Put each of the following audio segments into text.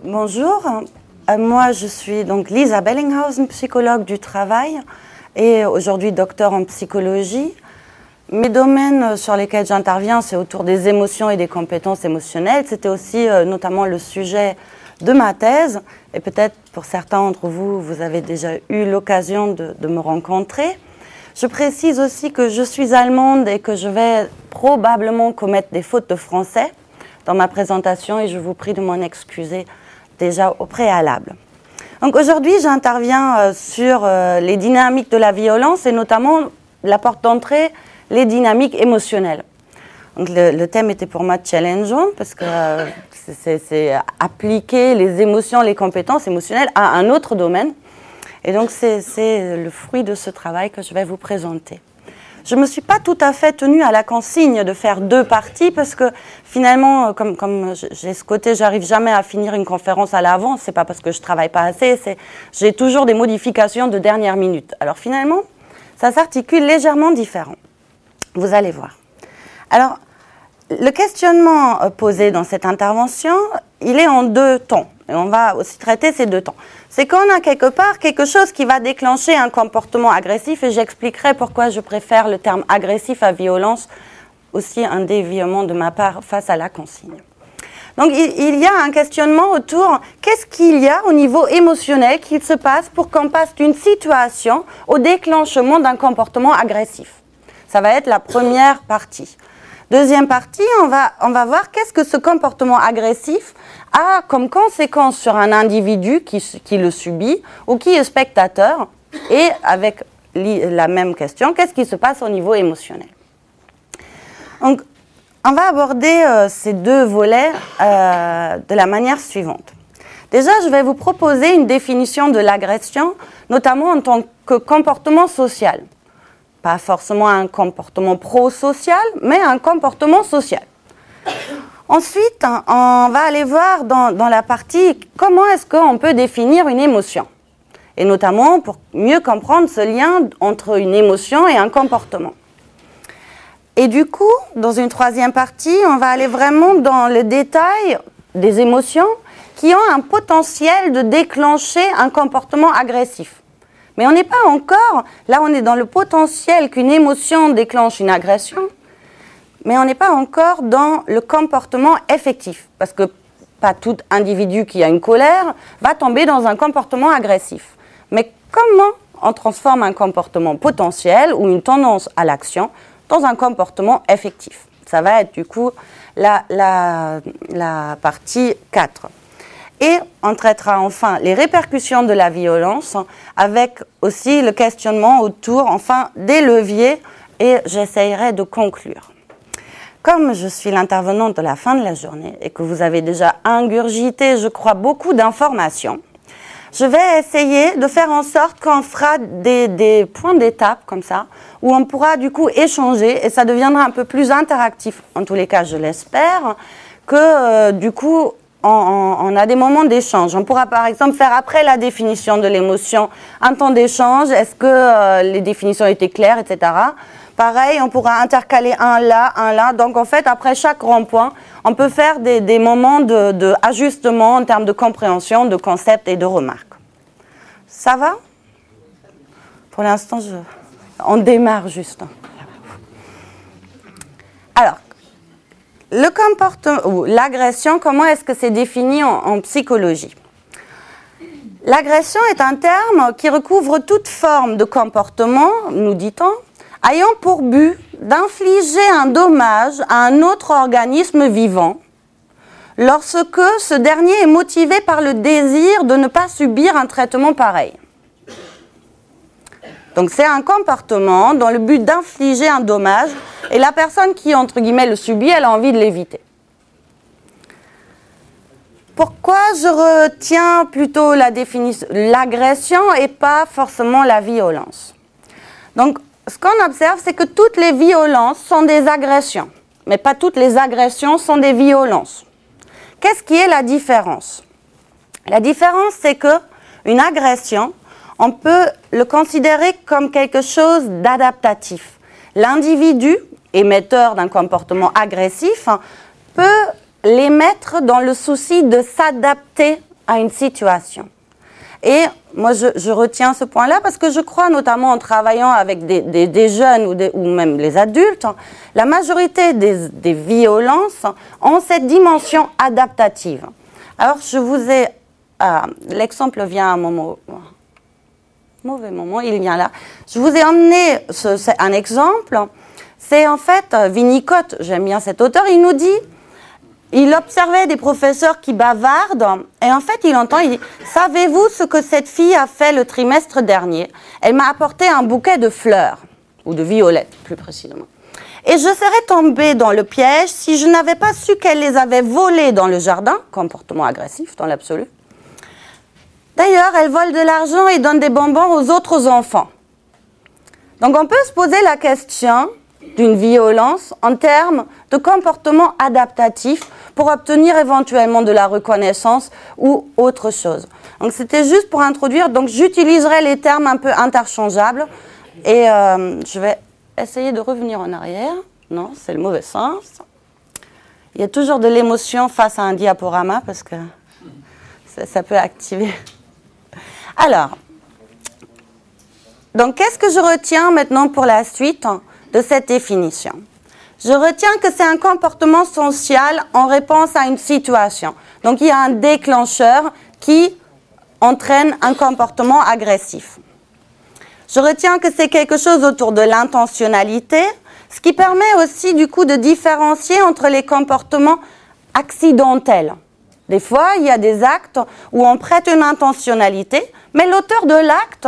Bonjour, moi je suis donc Lisa Bellinghausen, psychologue du travail et aujourd'hui docteur en psychologie. Mes domaines sur lesquels j'interviens, c'est autour des émotions et des compétences émotionnelles. C'était aussi notamment le sujet de ma thèse et peut-être pour certains d'entre vous, vous avez déjà eu l'occasion de me rencontrer. Je précise aussi que je suis allemande et que je vais probablement commettre des fautes de français dans ma présentation et je vous prie de m'en excuser déjà au préalable. Donc aujourd'hui, j'interviens sur les dynamiques de la violence et notamment la porte d'entrée, les dynamiques émotionnelles. Donc le thème était pour moi challengeant parce que c'est appliquer les émotions, les compétences émotionnelles à un autre domaine. Et donc c'est le fruit de ce travail que je vais vous présenter. Je ne me suis pas tout à fait tenue à la consigne de faire deux parties parce que finalement, comme j'ai ce côté, j'arrive jamais à finir une conférence à l'avance. C'est pas parce que je travaille pas assez, j'ai toujours des modifications de dernière minute. Alors finalement, ça s'articule légèrement différent. Vous allez voir. Alors, le questionnement posé dans cette intervention, il est en deux temps. Et on va aussi traiter ces deux temps. C'est qu'on a quelque part quelque chose qui va déclencher un comportement agressif et j'expliquerai pourquoi je préfère le terme agressif à violence, aussi un déviement de ma part face à la consigne. Donc il y a un questionnement autour, qu'est-ce qu'il y a au niveau émotionnel qu'il se passe pour qu'on passe d'une situation au déclenchement d'un comportement agressif. Ça va être la première partie. Deuxième partie, on va voir qu'est-ce que ce comportement agressif a comme conséquence sur un individu qui le subit ou qui est spectateur et avec la même question, qu'est-ce qui se passe au niveau émotionnel. Donc, on va aborder ces deux volets de la manière suivante. Déjà, je vais vous proposer une définition de l'agression, notamment en tant que comportement social. Pas forcément un comportement pro-social, mais un comportement social. Ensuite, on va aller voir dans la partie comment est-ce qu'on peut définir une émotion. Et notamment pour mieux comprendre ce lien entre une émotion et un comportement. Et du coup, dans une troisième partie, on va aller vraiment dans le détail des émotions qui ont un potentiel de déclencher un comportement agressif. Mais on n'est pas encore, là on est dans le potentiel qu'une émotion déclenche une agression, mais on n'est pas encore dans le comportement effectif. Parce que pas tout individu qui a une colère va tomber dans un comportement agressif. Mais comment on transforme un comportement potentiel ou une tendance à l'action dans un comportement effectif? Ça va être du coup la partie 4. Et on traitera enfin les répercussions de la violence avec aussi le questionnement autour enfin des leviers et j'essayerai de conclure. Comme je suis l'intervenante de la fin de la journée et que vous avez déjà ingurgité, je crois, beaucoup d'informations, je vais essayer de faire en sorte qu'on fera des points d'étape comme ça, où on pourra du coup échanger et ça deviendra un peu plus interactif, en tous les cas je l'espère, que du coup on a des moments d'échange. On pourra par exemple faire après la définition de l'émotion un temps d'échange, est-ce que les définitions étaient claires, etc. Pareil, on pourra intercaler un là. Donc en fait, après chaque rond-point, on peut faire des moments d'ajustement en termes de compréhension, de concepts et de remarques. Ça va? Pour l'instant, on démarre juste. Alors, le comportement ou l'agression, comment est-ce que c'est défini en psychologie? L'agression est un terme qui recouvre toute forme de comportement, nous dit-on, ayant pour but d'infliger un dommage à un autre organisme vivant lorsque ce dernier est motivé par le désir de ne pas subir un traitement pareil. Donc c'est un comportement dans le but d'infliger un dommage et la personne qui, entre guillemets, le subit, elle a envie de l'éviter. Pourquoi je retiens plutôt la définition, l'agression et pas forcément la violence? Donc ce qu'on observe, c'est que toutes les violences sont des agressions, mais pas toutes les agressions sont des violences. Qu'est-ce qui est la différence? La différence, c'est qu'une agression, on peut le considérer comme quelque chose d'adaptatif. L'individu, émetteur d'un comportement agressif, peut les mettre dans le souci de s'adapter à une situation. Et moi, je retiens ce point-là parce que je crois, notamment en travaillant avec des jeunes ou même les adultes, la majorité des violences ont cette dimension adaptative. Alors, je vous ai... l'exemple vient à un moment... Mauvais moment, il vient là. Je vous ai emmené un exemple. C'est en fait Winnicott, j'aime bien cet auteur, il nous dit... Il observait des professeurs qui bavardent et en fait, il entend, il dit « Savez-vous ce que cette fille a fait le trimestre dernier? Elle m'a apporté un bouquet de fleurs, ou de violettes plus précisément. Et je serais tombée dans le piège si je n'avais pas su qu'elle les avait volées dans le jardin, comportement agressif dans l'absolu. D'ailleurs, elle vole de l'argent et donne des bonbons aux autres enfants. » Donc on peut se poser la question d'une violence en termes de comportement adaptatif pour obtenir éventuellement de la reconnaissance ou autre chose. Donc c'était juste pour introduire, donc j'utiliserai les termes un peu interchangeables et je vais essayer de revenir en arrière. Non, c'est le mauvais sens. Il y a toujours de l'émotion face à un diaporama parce que ça peut activer. Alors, donc qu'est-ce que je retiens maintenant pour la suite de cette définition? Je retiens que c'est un comportement social en réponse à une situation. Donc, il y a un déclencheur qui entraîne un comportement agressif. Je retiens que c'est quelque chose autour de l'intentionnalité, ce qui permet aussi, du coup, de différencier entre les comportements accidentels. Des fois, il y a des actes où on prête une intentionnalité, mais l'auteur de l'acte,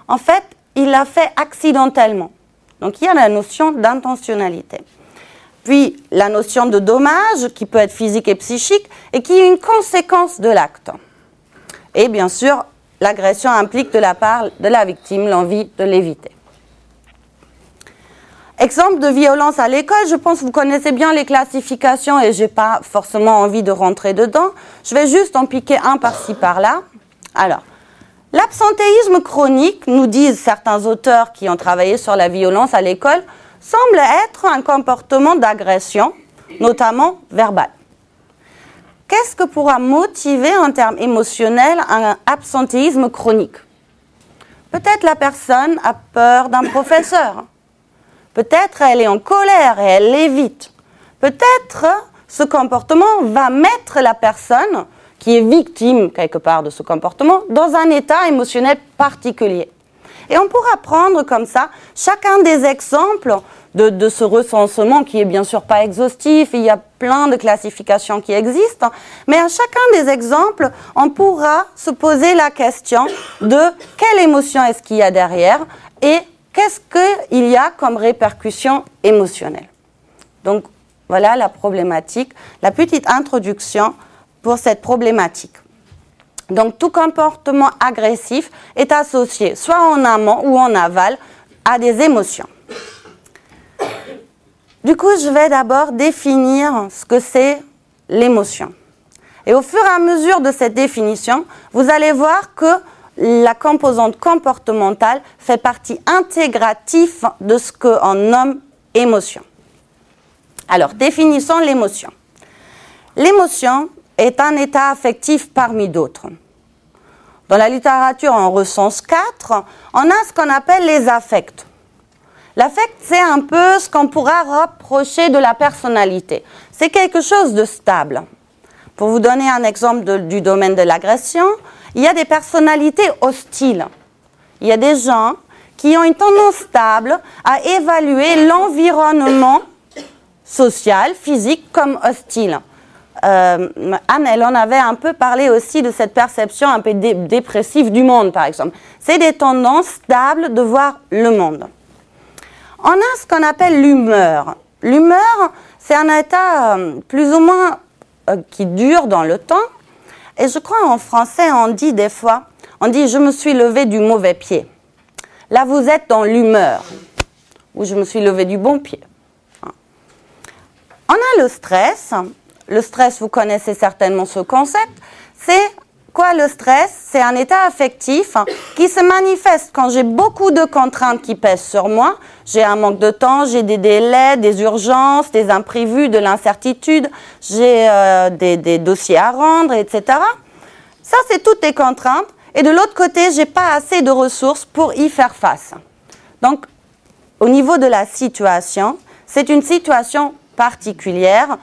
en fait, il l'a fait accidentellement. Donc, il y a la notion d'intentionnalité. Puis, la notion de dommage, qui peut être physique et psychique, et qui est une conséquence de l'acte. Et bien sûr, l'agression implique de la part de la victime l'envie de l'éviter. Exemple de violence à l'école, je pense que vous connaissez bien les classifications et je n'ai pas forcément envie de rentrer dedans. Je vais juste en piquer un par-ci, par-là. Alors, l'absentéisme chronique, nous disent certains auteurs qui ont travaillé sur la violence à l'école, semble être un comportement d'agression, notamment verbal. Qu'est-ce que pourra motiver en termes émotionnels un absentéisme chronique? Peut-être la personne a peur d'un professeur. Peut-être elle est en colère et elle l'évite. Peut-être ce comportement va mettre la personne qui est victime quelque part de ce comportement dans un état émotionnel particulier. Et on pourra prendre comme ça chacun des exemples de ce recensement qui est bien sûr pas exhaustif, il y a plein de classifications qui existent, mais à chacun des exemples, on pourra se poser la question de quelle émotion est-ce qu'il y a derrière et qu'est-ce qu'il y a comme répercussion émotionnelle. Donc voilà la problématique, la petite introduction pour cette problématique. Donc tout comportement agressif est associé soit en amont ou en aval à des émotions. Du coup, je vais d'abord définir ce que c'est l'émotion. Et au fur et à mesure de cette définition, vous allez voir que la composante comportementale fait partie intégrative de ce qu'on nomme émotion. Alors, définissons l'émotion. L'émotion est un état affectif parmi d'autres. Dans la littérature, on recense 4. On a ce qu'on appelle les affects. L'affect, c'est un peu ce qu'on pourra rapprocher de la personnalité. C'est quelque chose de stable. Pour vous donner un exemple du domaine de l'agression, il y a des personnalités hostiles. Il y a des gens qui ont une tendance stable à évaluer l'environnement social, physique, comme hostile. Anne, elle en avait un peu parlé aussi de cette perception un peu dépressive du monde, par exemple. C'est des tendances stables de voir le monde. On a ce qu'on appelle l'humeur. L'humeur, c'est un état plus ou moins qui dure dans le temps. Et je crois en français, on dit des fois, on dit « je me suis levé du mauvais pied ». Là, vous êtes dans l'humeur. Ou « je me suis levé du bon pied ». On a le stress. Le stress, vous connaissez certainement ce concept. C'est quoi le stress? C'est un état affectif qui se manifeste quand j'ai beaucoup de contraintes qui pèsent sur moi. J'ai un manque de temps, j'ai des délais, des urgences, des imprévus, de l'incertitude, j'ai des dossiers à rendre, etc. Ça, c'est toutes les contraintes. Et de l'autre côté, je n'ai pas assez de ressources pour y faire face. Donc, au niveau de la situation, c'est une situation particulière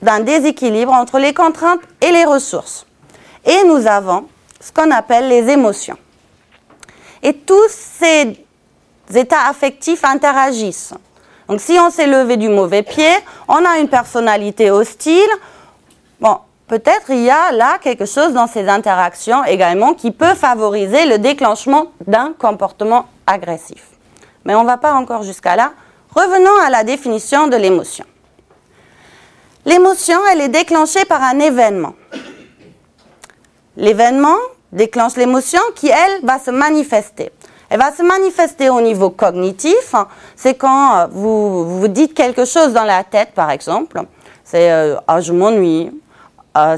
d'un déséquilibre entre les contraintes et les ressources. Et nous avons ce qu'on appelle les émotions. Et tous ces états affectifs interagissent. Donc si on s'est levé du mauvais pied, on a une personnalité hostile, bon, peut-être il y a là quelque chose dans ces interactions également qui peut favoriser le déclenchement d'un comportement agressif. Mais on ne va pas encore jusqu'à là. Revenons à la définition de l'émotion. L'émotion, elle est déclenchée par un événement. L'événement déclenche l'émotion qui, elle, va se manifester. Elle va se manifester au niveau cognitif. C'est quand vous vous dites quelque chose dans la tête, par exemple. C'est « Ah, je m'ennuie.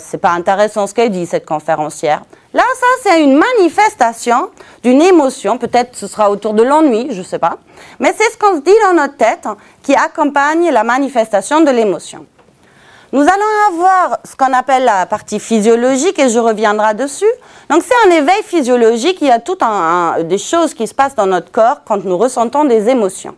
C'est pas intéressant ce qu'elle dit, cette conférencière. » Là, ça, c'est une manifestation d'une émotion. Peut-être ce sera autour de l'ennui, je ne sais pas. Mais c'est ce qu'on se dit dans notre tête qui accompagne la manifestation de l'émotion. Nous allons avoir ce qu'on appelle la partie physiologique et je reviendrai dessus. Donc c'est un éveil physiologique, il y a toutes des choses qui se passent dans notre corps quand nous ressentons des émotions.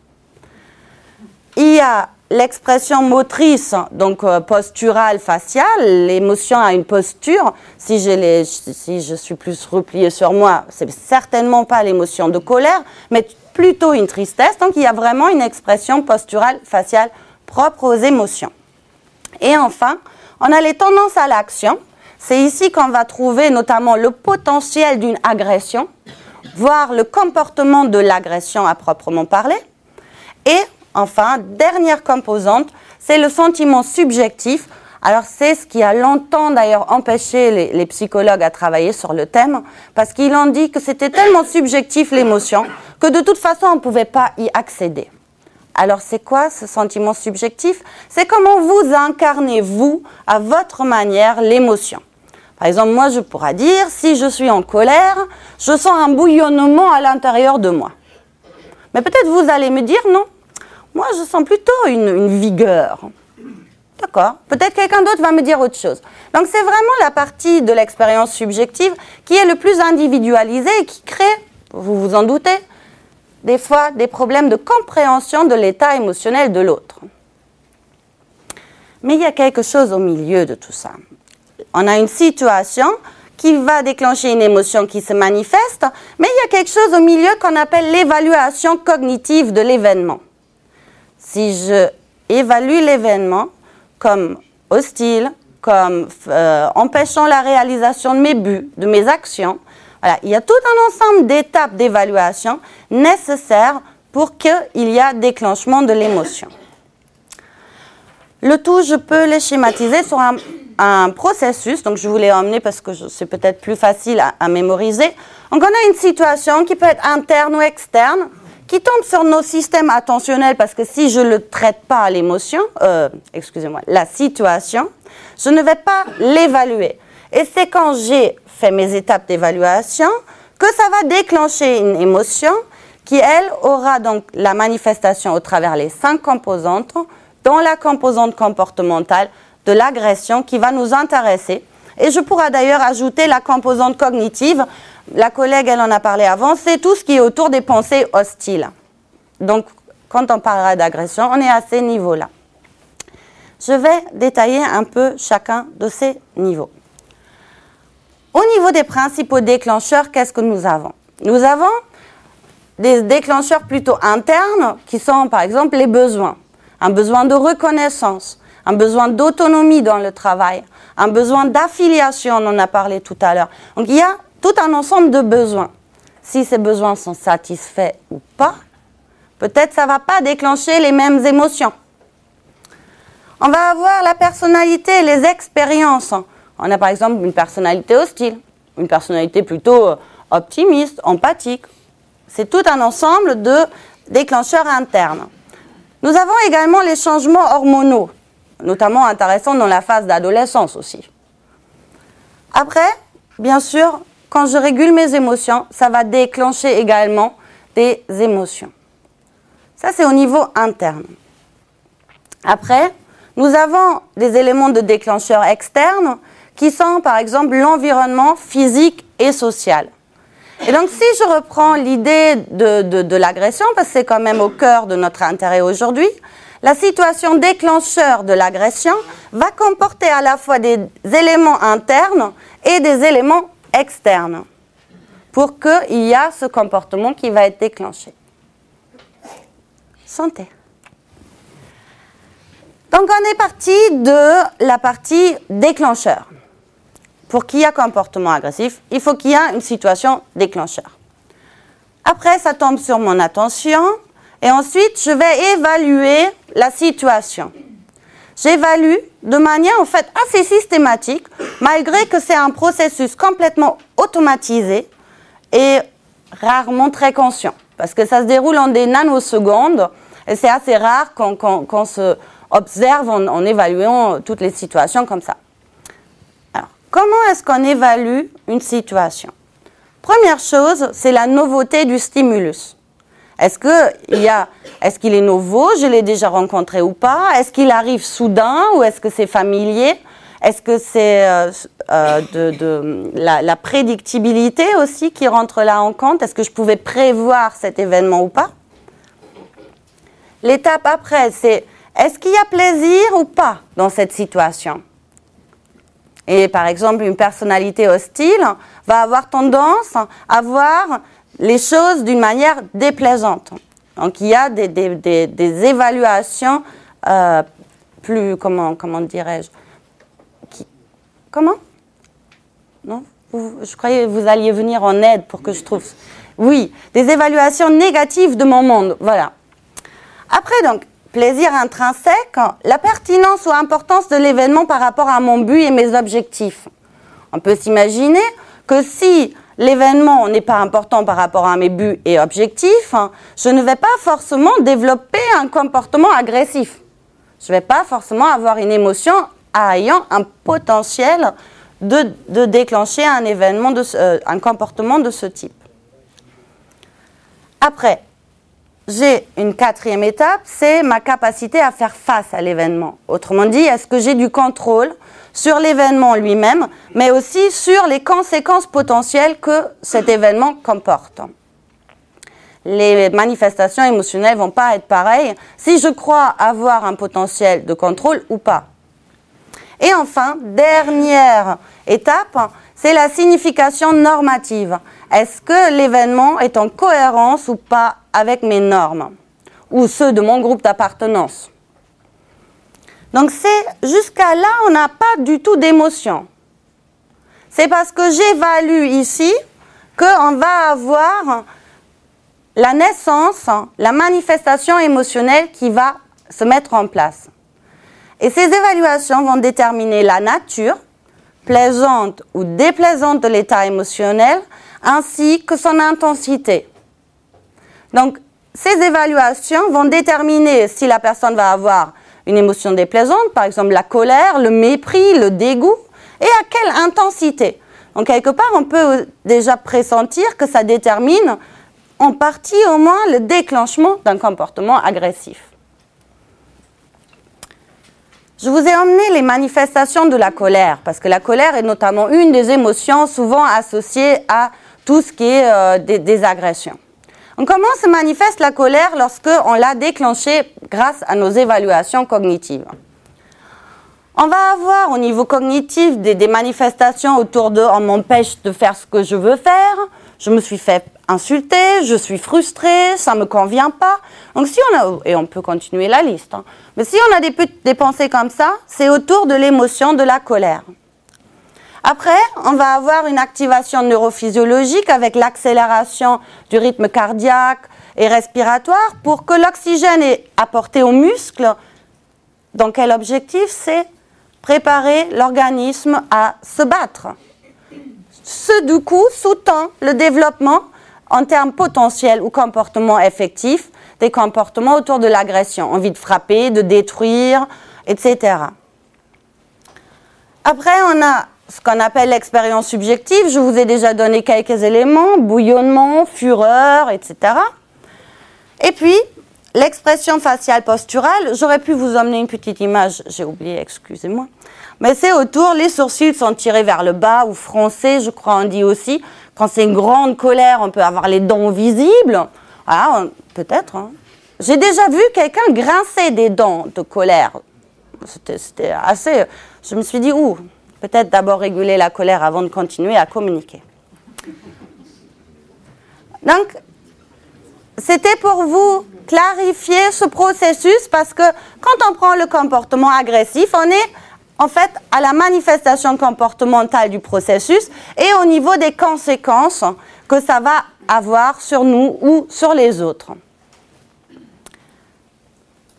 Il y a l'expression motrice, donc posturale, faciale. L'émotion a une posture. Si je suis plus repliée sur moi, c'est certainement pas l'émotion de colère, mais plutôt une tristesse. Donc il y a vraiment une expression posturale, faciale propre aux émotions. Et enfin, on a les tendances à l'action. C'est ici qu'on va trouver notamment le potentiel d'une agression, voire le comportement de l'agression à proprement parler. Et enfin, dernière composante, c'est le sentiment subjectif. Alors c'est ce qui a longtemps d'ailleurs empêché les psychologues à travailler sur le thème, parce qu'ils ont dit que c'était tellement subjectif l'émotion, que de toute façon on ne pouvait pas y accéder. Alors c'est quoi ce sentiment subjectif? C'est comment vous incarnez, vous, à votre manière, l'émotion. Par exemple, moi je pourrais dire, si je suis en colère, je sens un bouillonnement à l'intérieur de moi. Mais peut-être vous allez me dire, non, moi je sens plutôt une vigueur. D'accord? Peut-être quelqu'un d'autre va me dire autre chose. Donc c'est vraiment la partie de l'expérience subjective qui est le plus individualisée et qui crée, vous vous en doutez, des fois des problèmes de compréhension de l'état émotionnel de l'autre. Mais il y a quelque chose au milieu de tout ça. On a une situation qui va déclencher une émotion qui se manifeste, mais il y a quelque chose au milieu qu'on appelle l'évaluation cognitive de l'événement. Si je évalue l'événement comme hostile, comme empêchant la réalisation de mes buts, de mes actions, voilà, il y a tout un ensemble d'étapes d'évaluation nécessaires pour qu'il y ait déclenchement de l'émotion. Le tout, je peux les schématiser sur un processus, donc je vous l'ai emmené parce que c'est peut-être plus facile à mémoriser. Donc on a une situation qui peut être interne ou externe, qui tombe sur nos systèmes attentionnels parce que si je ne le traite pas à l'émotion, excusez-moi, la situation, je ne vais pas l'évaluer. Et c'est quand j'ai fait mes étapes d'évaluation que ça va déclencher une émotion qui, elle, aura donc la manifestation au travers les 5 composantes, dont la composante comportementale de l'agression qui va nous intéresser. Et je pourrais d'ailleurs ajouter la composante cognitive. La collègue, elle en a parlé avant, c'est tout ce qui est autour des pensées hostiles. Donc, quand on parlera d'agression, on est à ces niveaux-là. Je vais détailler un peu chacun de ces niveaux. Au niveau des principaux déclencheurs, qu'est-ce que nous avons? Nous avons des déclencheurs plutôt internes qui sont par exemple les besoins. Un besoin de reconnaissance, un besoin d'autonomie dans le travail, un besoin d'affiliation, on en a parlé tout à l'heure. Donc il y a tout un ensemble de besoins. Si ces besoins sont satisfaits ou pas, peut-être ça ne va pas déclencher les mêmes émotions. On va avoir la personnalité et les expériences. On a par exemple une personnalité hostile, une personnalité plutôt optimiste, empathique. C'est tout un ensemble de déclencheurs internes. Nous avons également les changements hormonaux, notamment intéressants dans la phase d'adolescence aussi. Après, bien sûr, quand je régule mes émotions, ça va déclencher également des émotions. Ça, c'est au niveau interne. Après, nous avons des éléments de déclencheurs externes qui sont, par exemple, l'environnement physique et social. Et donc, si je reprends l'idée de l'agression, parce que c'est quand même au cœur de notre intérêt aujourd'hui, la situation déclencheur de l'agression va comporter à la fois des éléments internes et des éléments externes pour qu'il y ait ce comportement qui va être déclenché. Santé. Donc, on est parti de la partie déclencheur. Pour qu'il y ait un comportement agressif, il faut qu'il y ait une situation déclencheur. Après, ça tombe sur mon attention et ensuite, je vais évaluer la situation. J'évalue de manière en fait assez systématique, malgré que c'est un processus complètement automatisé et rarement très conscient, parce que ça se déroule en des nanosecondes et c'est assez rare qu'on se observe en évaluant toutes les situations comme ça. Alors, comment est-ce qu'on évalue une situation? Première chose, c'est la nouveauté du stimulus. Est-ce qu'il est nouveau, je l'ai déjà rencontré ou pas? Est-ce qu'il arrive soudain ou est-ce que c'est familier? Est-ce que c'est la prédictibilité aussi qui rentre là en compte? Est-ce que je pouvais prévoir cet événement ou pas? L'étape après, c'est est-ce qu'il y a plaisir ou pas dans cette situation? Et par exemple, une personnalité hostile va avoir tendance à voir les choses d'une manière déplaisante. Donc il y a des évaluations plus, comment dirais-je, comment? Non? Je croyais que vous alliez venir en aide pour que je trouve. Oui, des évaluations négatives de mon monde, voilà. Après donc, plaisir intrinsèque, la pertinence ou importance de l'événement par rapport à mon but et mes objectifs. On peut s'imaginer que si l'événement n'est pas important par rapport à mes buts et objectifs, je ne vais pas forcément développer un comportement agressif. Je ne vais pas forcément avoir une émotion ayant un potentiel de déclencher un événement, un comportement de ce type. Après, j'ai une quatrième étape, c'est ma capacité à faire face à l'événement. Autrement dit, est-ce que j'ai du contrôle sur l'événement lui-même, mais aussi sur les conséquences potentielles que cet événement comporte. Les manifestations émotionnelles ne vont pas être pareilles si je crois avoir un potentiel de contrôle ou pas. Et enfin, dernière étape, c'est la signification normative. Est-ce que l'événement est en cohérence ou pas avec mes normes ou ceux de mon groupe d'appartenance? Donc jusqu'à là, on n'a pas du tout d'émotion. C'est parce que j'évalue ici qu'on va avoir la naissance, la manifestation émotionnelle qui va se mettre en place. Et ces évaluations vont déterminer la nature, plaisante ou déplaisante de l'état émotionnel, ainsi que son intensité. Donc, ces évaluations vont déterminer si la personne va avoir une émotion déplaisante, par exemple la colère, le mépris, le dégoût, et à quelle intensité. Donc, quelque part, on peut déjà pressentir que ça détermine en partie au moins le déclenchement d'un comportement agressif. Je vous ai emmené les manifestations de la colère, parce que la colère est notamment une des émotions souvent associées à tout ce qui est des agressions. Donc, comment se manifeste la colère lorsqu'on l'a déclenchée grâce à nos évaluations cognitives? On va avoir au niveau cognitif des manifestations autour de « on m'empêche de faire ce que je veux faire »,« je me suis fait insulter »,« je suis frustrée »,« ça ne me convient pas ». Donc si on a, et on peut continuer la liste, mais si on a des pensées comme ça, c'est autour de l'émotion de la colère. Après, on va avoir une activation neurophysiologique avec l'accélération du rythme cardiaque et respiratoire pour que l'oxygène est apporté aux muscles. Donc quel objectif? C'est préparer l'organisme à se battre. Ce, du coup, sous-tend le développement en termes potentiels ou comportements effectifs, des comportements autour de l'agression, envie de frapper, de détruire, etc. Après, on a ce qu'on appelle l'expérience subjective. Je vous ai déjà donné quelques éléments, bouillonnement, fureur, etc. Et puis, l'expression faciale posturale, j'aurais pu vous emmener une petite image, j'ai oublié, excusez-moi. Mais c'est autour, les sourcils sont tirés vers le bas ou froncés, je crois on dit aussi. Quand c'est une grande colère, on peut avoir les dents visibles. Voilà, peut-être. Hein. J'ai déjà vu quelqu'un grincer des dents de colère. C'était assez... Je me suis dit, peut-être d'abord réguler la colère avant de continuer à communiquer. Donc, c'était pour vous clarifier ce processus parce que quand on prend le comportement agressif, on est en fait à la manifestation comportementale du processus et au niveau des conséquences que ça va avoir sur nous ou sur les autres.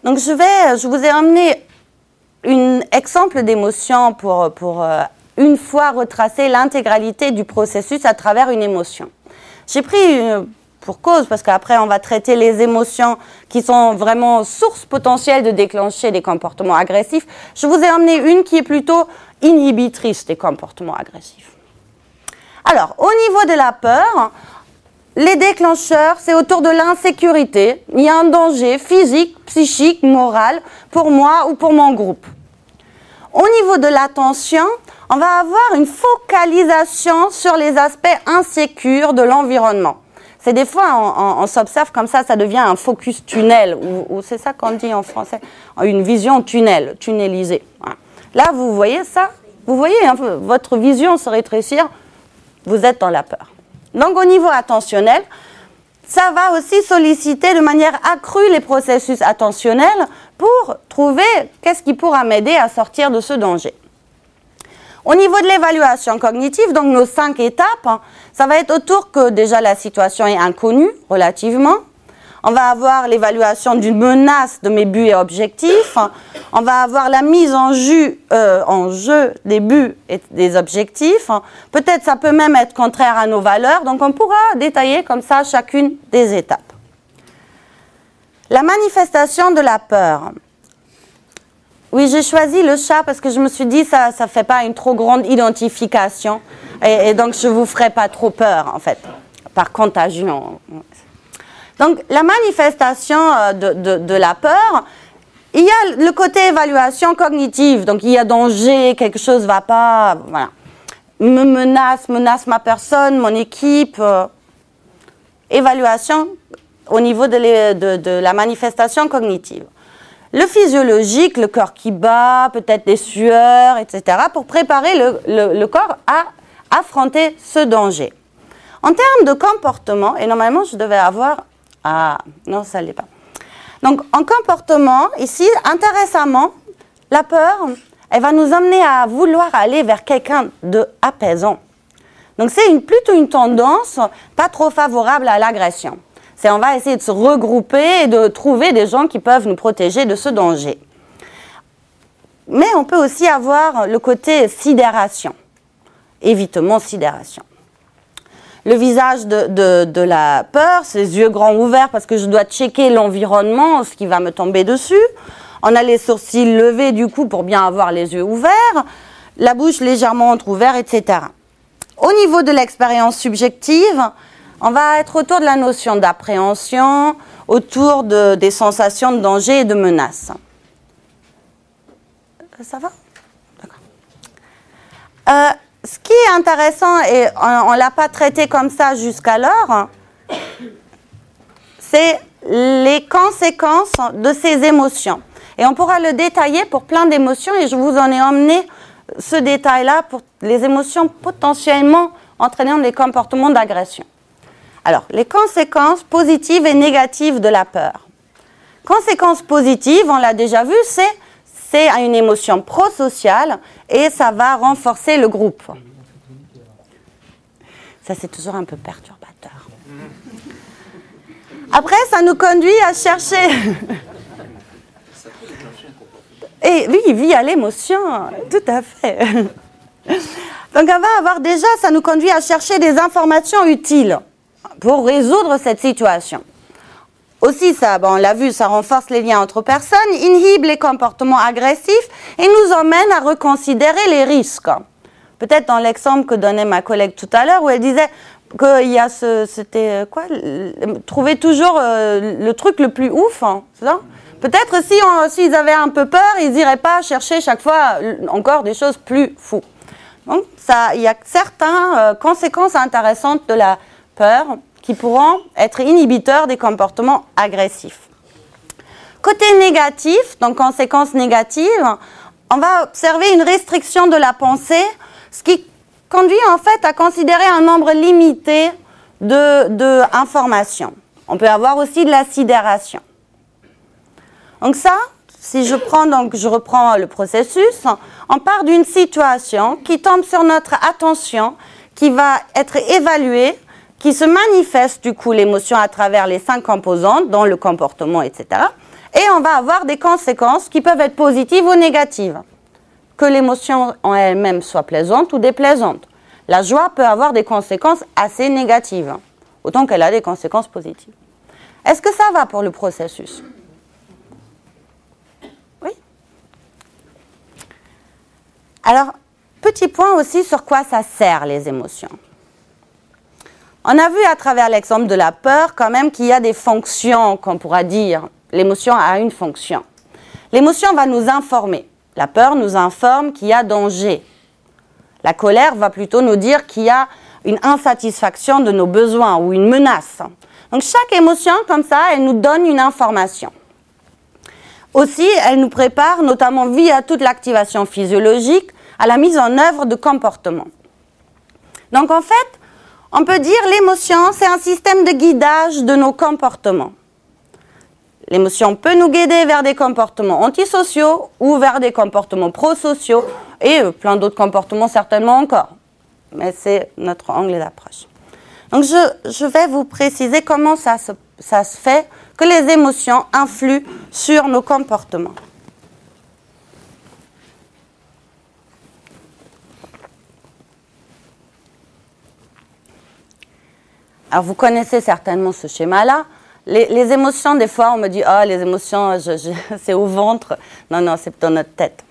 Donc je vous ai emmené un exemple d'émotion pour une fois retracer l'intégralité du processus à travers une émotion. J'ai pris pour cause, parce qu'après on va traiter les émotions qui sont vraiment source potentielle de déclencher des comportements agressifs. Je vous ai emmené une qui est plutôt inhibitrice des comportements agressifs. Alors, au niveau de la peur, les déclencheurs, c'est autour de l'insécurité. Il y a un danger physique, psychique, moral pour moi ou pour mon groupe. Au niveau de l'attention, on va avoir une focalisation sur les aspects insécures de l'environnement. C'est des fois, on s'observe comme ça devient un focus tunnel, ou c'est ça qu'on dit en français, une vision tunnel, tunnelisée. Là, vous voyez ça? Vous voyez un peu, votre vision se rétrécir, vous êtes dans la peur. Donc, au niveau attentionnel, ça va aussi solliciter de manière accrue les processus attentionnels pour trouver qu'est-ce qui pourra m'aider à sortir de ce danger. Au niveau de l'évaluation cognitive, donc nos 5 étapes, ça va être autour que déjà la situation est inconnue relativement. On va avoir l'évaluation d'une menace de mes buts et objectifs. On va avoir la mise en jeu des buts et des objectifs. Peut-être ça peut même être contraire à nos valeurs. Donc on pourra détailler comme ça chacune des étapes. La manifestation de la peur. Oui, j'ai choisi le chat parce que je me suis dit ça ne fait pas une trop grande identification et donc je ne vous ferai pas trop peur en fait, par contagion. Donc la manifestation de la peur, il y a le côté évaluation cognitive, donc il y a danger, quelque chose ne va pas, voilà. Menace ma personne, mon équipe, évaluation au niveau de la manifestation cognitive. Le physiologique, le corps qui bat, peut-être des sueurs, etc., pour préparer le corps à affronter ce danger. En termes de comportement, et normalement je devais avoir... Ah, non, ça ne l'est pas. Donc, en comportement, ici, intéressamment, la peur, elle va nous amener à vouloir aller vers quelqu'un d'apaisant. Donc, c'est plutôt une tendance pas trop favorable à l'agression. On va essayer de se regrouper et de trouver des gens qui peuvent nous protéger de ce danger. Mais on peut aussi avoir le côté sidération, évitement sidération. Le visage de la peur, ses yeux grands ouverts parce que je dois checker l'environnement, ce qui va me tomber dessus. On a les sourcils levés du coup pour bien avoir les yeux ouverts, la bouche légèrement entrouverte, etc. Au niveau de l'expérience subjective, on va être autour de la notion d'appréhension, autour des sensations de danger et de menace. Ça va? D'accord. Ce qui est intéressant, et on ne l'a pas traité comme ça jusqu'alors, c'est les conséquences de ces émotions. Et on pourra le détailler pour plein d'émotions, et je vous en ai emmené ce détail-là pour les émotions potentiellement entraînant des comportements d'agression. Alors, les conséquences positives et négatives de la peur. Conséquences positives, on l'a déjà vu, c'est une émotion prosociale et ça va renforcer le groupe. Ça, c'est toujours un peu perturbateur. Après, ça nous conduit à chercher... Et oui, via l'émotion, tout à fait. Donc, on va avoir déjà, ça nous conduit à chercher des informations utiles pour résoudre cette situation. Aussi, ça, on l'a vu, ça renforce les liens entre personnes, inhibe les comportements agressifs et nous emmène à reconsidérer les risques. peut-être dans l'exemple que donnait ma collègue tout à l'heure, où elle disait qu'il y a c'était quoi, trouver toujours le truc le plus ouf, hein, c'est ça? Peut-être s'ils avaient un peu peur, ils n'iraient pas chercher chaque fois encore des choses plus fous. Donc, il y a certaines conséquences intéressantes de la peur qui pourront être inhibiteurs des comportements agressifs. Côté négatif, donc conséquences négatives, on va observer une restriction de la pensée, ce qui conduit en fait à considérer un nombre limité d'informations. On peut avoir aussi de la sidération. Donc ça, si je reprends le processus, on part d'une situation qui tombe sur notre attention, qui va être évaluée, qui se manifeste du coup l'émotion à travers les 5 composantes, dont le comportement, etc. Et on va avoir des conséquences qui peuvent être positives ou négatives. Que l'émotion en elle-même soit plaisante ou déplaisante. La joie peut avoir des conséquences assez négatives, autant qu'elle a des conséquences positives. Est-ce que ça va pour le processus ? Oui ? Alors, petit point aussi sur quoi ça sert les émotions. On a vu à travers l'exemple de la peur quand même qu'il y a des fonctions qu'on pourra dire. L'émotion a une fonction. L'émotion va nous informer. La peur nous informe qu'il y a danger. La colère va plutôt nous dire qu'il y a une insatisfaction de nos besoins ou une menace. Donc chaque émotion, comme ça, elle nous donne une information. Aussi, elle nous prépare, notamment via toute l'activation physiologique, à la mise en œuvre de comportements. Donc en fait, on peut dire l'émotion, c'est un système de guidage de nos comportements. L'émotion peut nous guider vers des comportements antisociaux ou vers des comportements prosociaux et plein d'autres comportements certainement encore. Mais c'est notre angle d'approche. Donc je vais vous préciser comment ça se fait que les émotions influent sur nos comportements. Alors vous connaissez certainement ce schéma-là. Les émotions, des fois, on me dit « Oh, les émotions, c'est au ventre. » Non, non, c'est dans notre tête.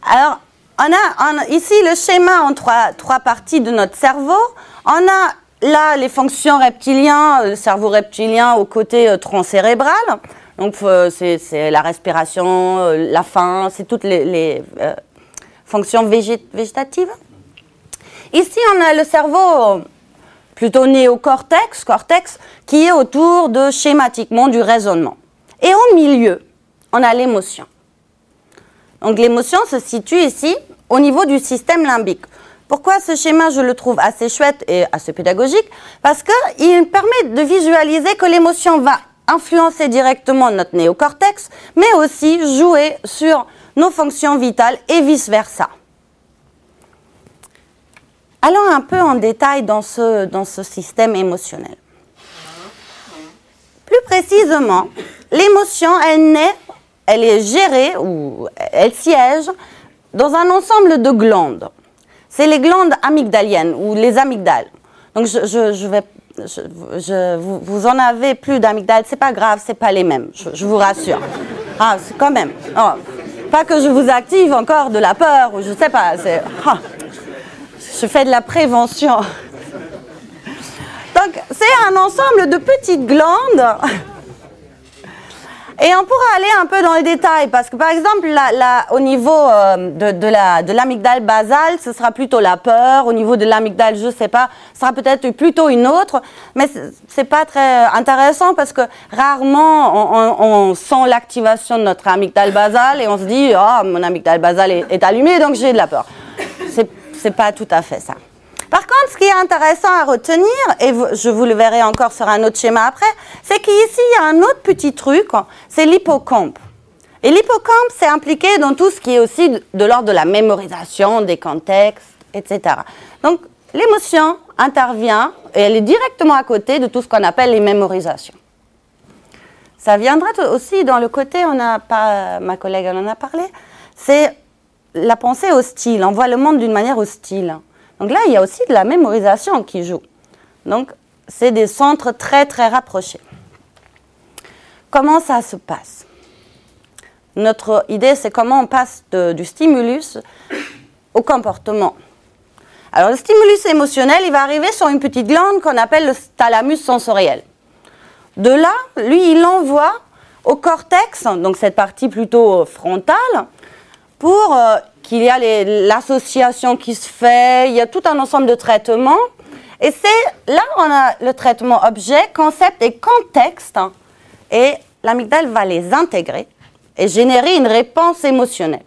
Alors, on a ici le schéma en trois parties de notre cerveau. On a là les fonctions reptiliennes, le cerveau reptilien au côté tronc cérébral. Donc, c'est la respiration, la faim, c'est toutes les fonctions végétatives. Ici, on a le cerveau plutôt néocortex, qui est autour de schématiquement du raisonnement. Et au milieu, on a l'émotion. Donc l'émotion se situe ici au niveau du système limbique. Pourquoi ce schéma, je le trouve assez chouette et assez pédagogique? Parce qu'il permet de visualiser que l'émotion va influencer directement notre néocortex, mais aussi jouer sur nos fonctions vitales et vice-versa. Allons un peu en détail dans ce système émotionnel. Plus précisément, l'émotion, elle est gérée ou elle siège dans un ensemble de glandes. C'est les glandes amygdaliennes ou les amygdales. Donc vous en avez plus d'amygdales, c'est pas grave, c'est pas les mêmes, je vous rassure. Ah, c'est quand même. Oh, pas que je vous active encore de la peur ou je sais pas. Je fais de la prévention. Donc, c'est un ensemble de petites glandes. Et on pourra aller un peu dans les détails, parce que, par exemple, au niveau de l'amygdale basale, ce sera plutôt la peur. Au niveau de l'amygdale, je ne sais pas, ce sera peut-être plutôt une autre. Mais ce n'est pas très intéressant, parce que rarement, on sent l'activation de notre amygdale basale et on se dit « Oh, mon amygdale basale est allumée, donc j'ai de la peur ». C'est pas tout à fait ça. Par contre, ce qui est intéressant à retenir, et je vous le verrai encore sur un autre schéma après, c'est qu'ici, il y a un autre petit truc, c'est l'hippocampe. Et l'hippocampe, c'est impliqué dans tout ce qui est aussi de l'ordre de la mémorisation, des contextes, etc. Donc, l'émotion intervient, et elle est directement à côté de tout ce qu'on appelle les mémorisations. Ça viendra aussi dans le côté, ma collègue en a parlé, c'est la pensée hostile, on voit le monde d'une manière hostile. Donc là, il y a aussi de la mémorisation qui joue. Donc, c'est des centres très, très rapprochés. Comment ça se passe? Notre idée, c'est comment on passe du stimulus au comportement. Alors le stimulus émotionnel, il va arriver sur une petite glande qu'on appelle le thalamus sensoriel. De là, lui, il l'envoie au cortex, donc cette partie plutôt frontale, pour qu'il y ait l'association qui se fait, il y a tout un ensemble de traitements. Et c'est là on a le traitement objet, concept et contexte, et l'amygdale va les intégrer et générer une réponse émotionnelle.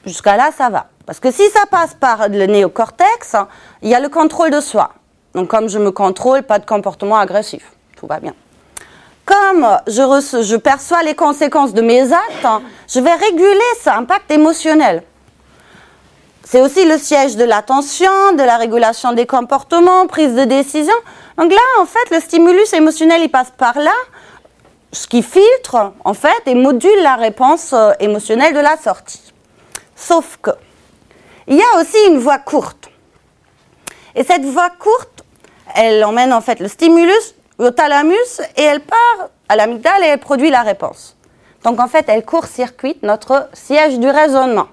Jusqu'à là, ça va. Parce que si ça passe par le néocortex, il y a le contrôle de soi. Donc comme je me contrôle, pas de comportement agressif. Tout va bien. Comme je perçois les conséquences de mes actes, je vais réguler cet impact émotionnel. C'est aussi le siège de l'attention, de la régulation des comportements, prise de décision. Donc là, en fait, le stimulus émotionnel, il passe par là, ce qui filtre, en fait, et module la réponse émotionnelle de la sortie. Sauf que, il y a aussi une voie courte. Et cette voie courte, elle emmène en fait le stimulus au thalamus et elle part à l'amygdale et elle produit la réponse. Donc en fait, elle court-circuite notre siège du raisonnement.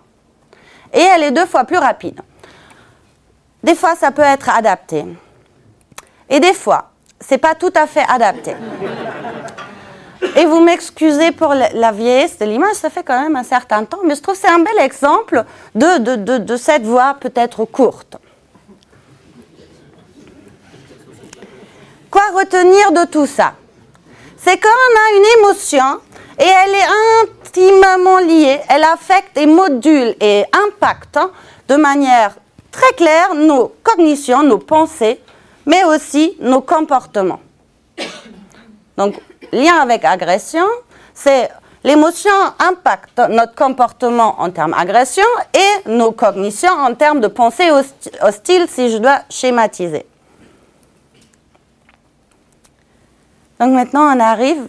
Et elle est 2 fois plus rapide. Des fois, ça peut être adapté. Et des fois, ce n'est pas tout à fait adapté. Et vous m'excusez pour la vieillesse de l'image, ça fait quand même un certain temps, mais je trouve que c'est un bel exemple de cette voie peut-être courte. Quoi retenir de tout ça? C'est qu'on a une émotion et elle est intimement liée, elle affecte et module et impacte de manière très claire nos cognitions, nos pensées, mais aussi nos comportements. Donc, lien avec agression, c'est l'émotion impacte notre comportement en termes d'agression et nos cognitions en termes de pensée hostile, si je dois schématiser. Donc maintenant, on arrive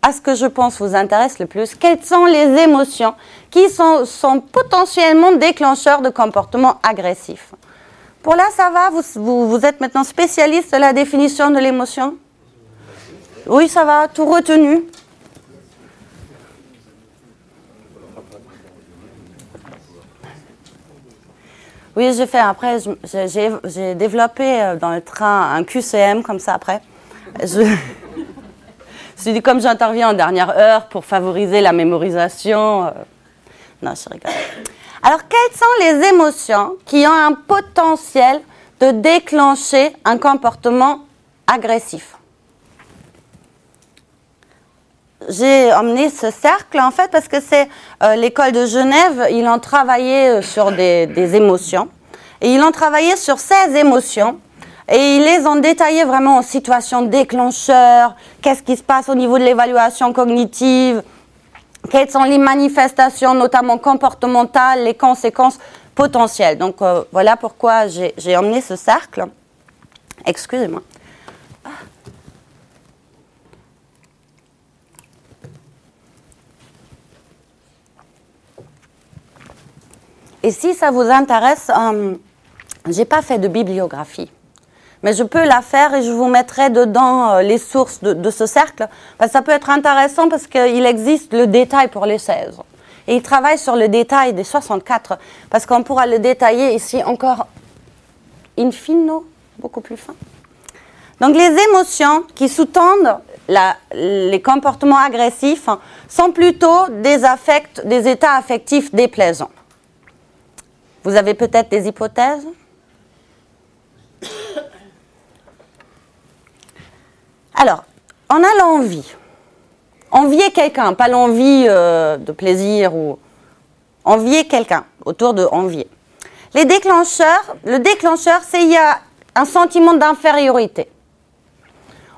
à ce que je pense vous intéresse le plus. Quelles sont les émotions qui sont potentiellement déclencheurs de comportements agressifs? Pour là, ça va? Vous êtes maintenant spécialiste de la définition de l'émotion? Oui, ça va, tout retenu. Oui, j'ai fait après, j'ai développé dans le train un QCM comme ça après. Je me suis dit, comme j'interviens en dernière heure pour favoriser la mémorisation. Non, je rigole. Alors, quelles sont les émotions qui ont un potentiel de déclencher un comportement agressif? J'ai emmené ce cercle, en fait, parce que c'est l'école de Genève, ils ont travaillé sur des émotions. Et ils ont travaillé sur 16 émotions. Et ils les ont détaillées vraiment en situation déclencheur, qu'est-ce qui se passe au niveau de l'évaluation cognitive, quelles sont les manifestations, notamment comportementales, les conséquences potentielles. Donc voilà pourquoi j'ai emmené ce cercle. Excusez-moi. Et si ça vous intéresse, je n'ai pas fait de bibliographie. Mais je peux la faire et je vous mettrai dedans les sources de ce cercle. Parce que ça peut être intéressant parce qu'il existe le détail pour les 16. Et il travaille sur le détail des 64. Parce qu'on pourra le détailler ici encore in fino, beaucoup plus fin. Donc les émotions qui sous-tendent les comportements agressifs sont plutôt des états affectifs déplaisants. Vous avez peut-être des hypothèses ? Alors, on a l'envie. Envier quelqu'un, pas l'envie de plaisir ou envier quelqu'un, autour de envier. Le déclencheur, c'est il y a un sentiment d'infériorité.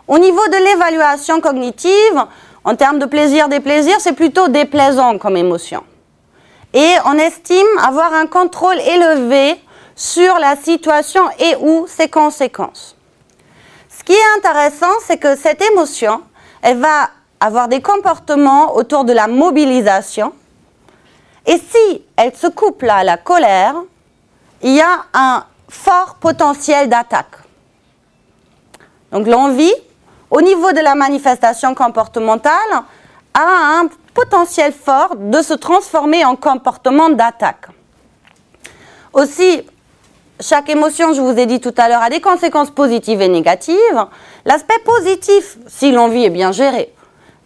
Au niveau de l'évaluation cognitive, en termes de plaisir, déplaisir, c'est plutôt déplaisant comme émotion. Et on estime avoir un contrôle élevé sur la situation et ou ses conséquences. Ce qui est intéressant, c'est que cette émotion, elle va avoir des comportements autour de la mobilisation. Et si elle se couple à la colère, il y a un fort potentiel d'attaque. Donc l'envie, au niveau de la manifestation comportementale, a un potentiel fort de se transformer en comportement d'attaque. Aussi, chaque émotion, je vous ai dit tout à l'heure, a des conséquences positives et négatives. L'aspect positif, si l'envie est bien gérée,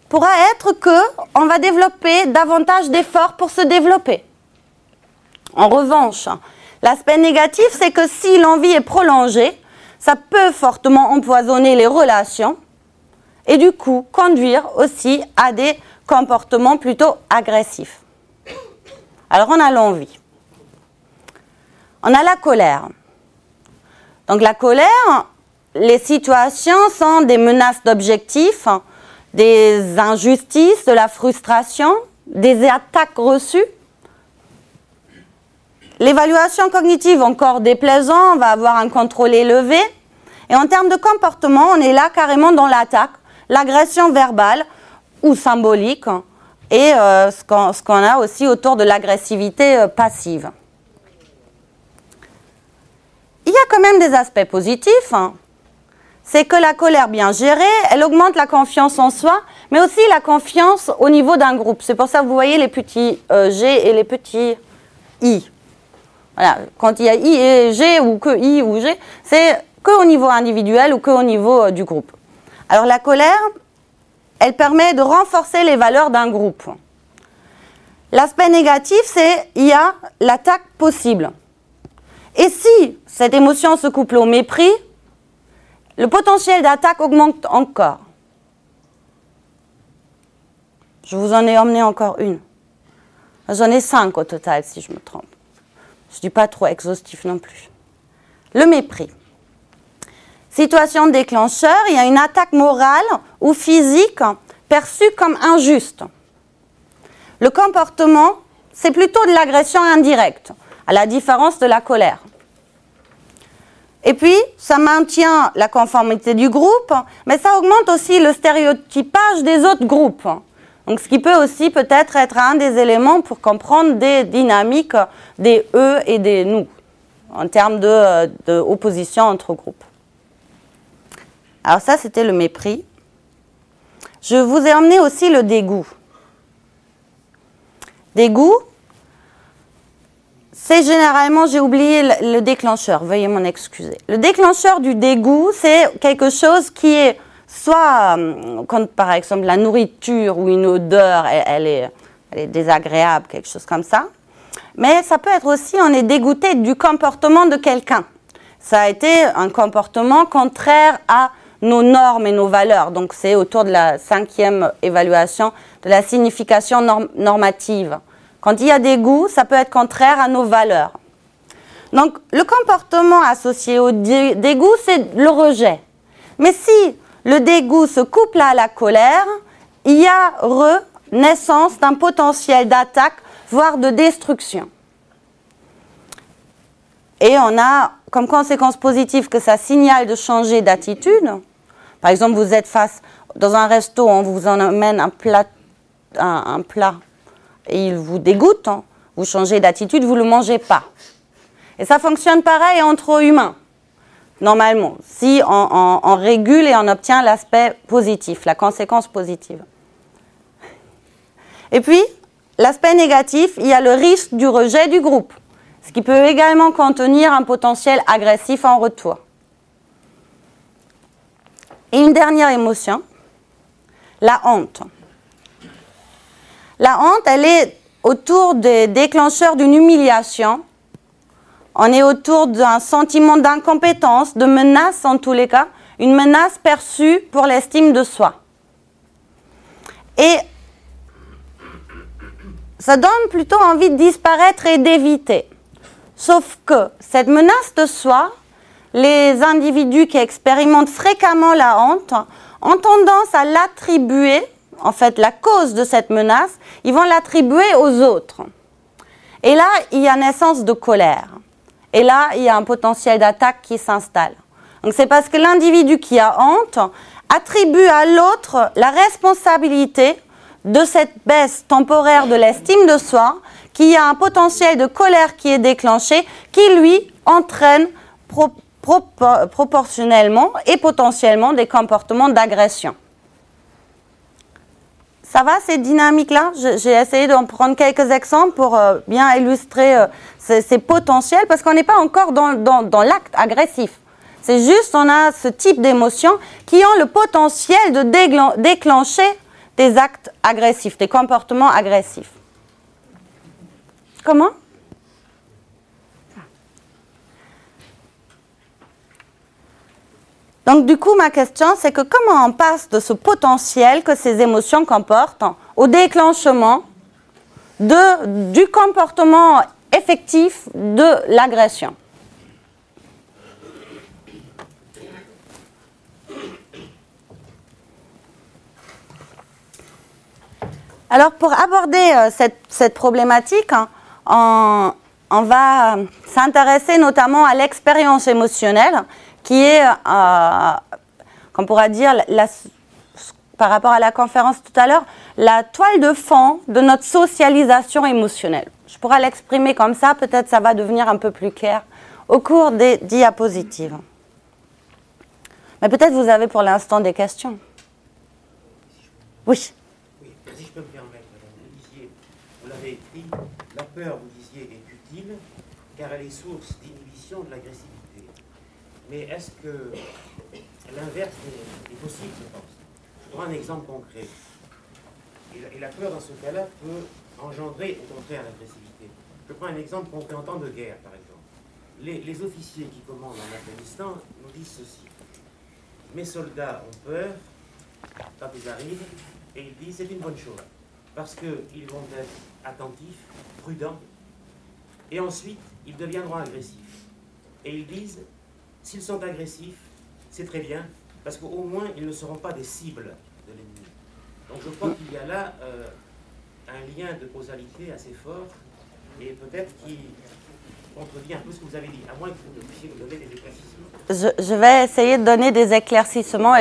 pourra être qu'on va développer davantage d'efforts pour se développer. En revanche, l'aspect négatif, c'est que si l'envie est prolongée, ça peut fortement empoisonner les relations et du coup conduire aussi à des comportements plutôt agressifs. Alors on a l'envie. On a la colère. Donc la colère, les situations sont des menaces d'objectifs, des injustices, de la frustration, des attaques reçues. L'évaluation cognitive, encore déplaisant, on va avoir un contrôle élevé. Et en termes de comportement, on est là carrément dans l'attaque, l'agression verbale ou symbolique et ce qu'on a aussi autour de l'agressivité passive. Il y a quand même des aspects positifs. C'est que la colère bien gérée, elle augmente la confiance en soi, mais aussi la confiance au niveau d'un groupe. C'est pour ça que vous voyez les petits G et les petits I. Voilà. Quand il y a I et G ou que I ou G, c'est qu'au niveau individuel ou qu'au niveau du groupe. Alors la colère, elle permet de renforcer les valeurs d'un groupe. L'aspect négatif, c'est qu'il y a l'attaque possible. Et si cette émotion se couple au mépris, le potentiel d'attaque augmente encore. Je vous en ai emmené encore une. J'en ai 5 au total, si je me trompe. Je ne dis pas trop exhaustif non plus. Le mépris. Situation déclencheur, il y a une attaque morale ou physique perçue comme injuste. Le comportement, c'est plutôt de l'agression indirecte, à la différence de la colère. Et puis, ça maintient la conformité du groupe, mais ça augmente aussi le stéréotypage des autres groupes. Donc, ce qui peut aussi peut-être être un des éléments pour comprendre des dynamiques des eux et des nous, en termes d'opposition entre groupes. Alors ça, c'était le mépris. Je vous ai emmené aussi le dégoût. Dégoût, c'est généralement, j'ai oublié le déclencheur, veuillez m'en excuser. Le déclencheur du dégoût, c'est quelque chose qui est soit, quand par exemple la nourriture ou une odeur, elle est désagréable, quelque chose comme ça. Mais ça peut être aussi, on est dégoûté du comportement de quelqu'un. Ça a été un comportement contraire à nos normes et nos valeurs. Donc c'est autour de la 5e évaluation de la signification normative. Quand il y a dégoût, ça peut être contraire à nos valeurs. Donc le comportement associé au dégoût, c'est le rejet. Mais si le dégoût se couple à la colère, il y a naissance d'un potentiel d'attaque, voire de destruction. Et on a comme conséquence positive que ça signale de changer d'attitude. Par exemple, vous êtes face dans un resto, on vous en amène un plat et il vous dégoûte, vous changez d'attitude, vous ne le mangez pas. Et ça fonctionne pareil entre humains, normalement, si on régule et on obtient l'aspect positif, la conséquence positive. Et puis, l'aspect négatif, il y a le risque du rejet du groupe, ce qui peut également contenir un potentiel agressif en retour. Et une dernière émotion, la honte. La honte, elle est autour des déclencheurs d'une humiliation. On est autour d'un sentiment d'incompétence, de menace en tous les cas, une menace perçue pour l'estime de soi. Et ça donne plutôt envie de disparaître et d'éviter. Sauf que cette menace de soi, les individus qui expérimentent fréquemment la honte ont tendance à l'attribuer, en fait la cause de cette menace, ils vont l'attribuer aux autres. Et là, il y a naissance de colère. Et là, il y a un potentiel d'attaque qui s'installe. Donc c'est parce que l'individu qui a honte attribue à l'autre la responsabilité de cette baisse temporaire de l'estime de soi, qu'il y a un potentiel de colère qui est déclenché, qui lui entraîne proportionnellement et potentiellement des comportements d'agression. Ça va, ces dynamiques-là? J'ai essayé d'en prendre quelques exemples pour bien illustrer ces potentiels, parce qu'on n'est pas encore dans l'acte agressif. C'est juste, on a ce type d'émotions qui ont le potentiel de déclencher des actes agressifs, des comportements agressifs. Comment? Donc, du coup, ma question, c'est que comment on passe de ce potentiel que ces émotions comportent au déclenchement du comportement effectif de l'agression? Alors, pour aborder cette problématique, on va s'intéresser notamment à l'expérience émotionnelle, qui est, qu'on pourra dire, par rapport à la conférence tout à l'heure, la toile de fond de notre socialisation émotionnelle. Je pourrais l'exprimer comme ça, peut-être ça va devenir un peu plus clair au cours des diapositives. Mais peut-être vous avez pour l'instant des questions. Oui. Oui, si je peux me permettre, madame, vous l'avez écrit, la peur, vous disiez, est utile, car elle est source d'inhibition de l'agressivité. Mais est-ce que l'inverse est possible, je pense? Je prends un exemple concret. Et la peur, dans ce cas-là, peut engendrer, au contraire, l'agressivité. Je prends un exemple concret en temps de guerre, par exemple. Les officiers qui commandent en Afghanistan nous disent ceci. Mes soldats ont peur quand ils arrivent, et ils disent c'est une bonne chose, parce qu'ils vont être attentifs, prudents, et ensuite, ils deviendront agressifs. Et ils disent, s'ils sont agressifs, c'est très bien, parce qu'au moins, ils ne seront pas des cibles de l'ennemi. Donc je crois qu'il y a là un lien de causalité assez fort, et peut-être qui contredit un peu ce que vous avez dit, à moins que vous puissiez nous donner des éclaircissements. Je vais essayer de donner des éclaircissements,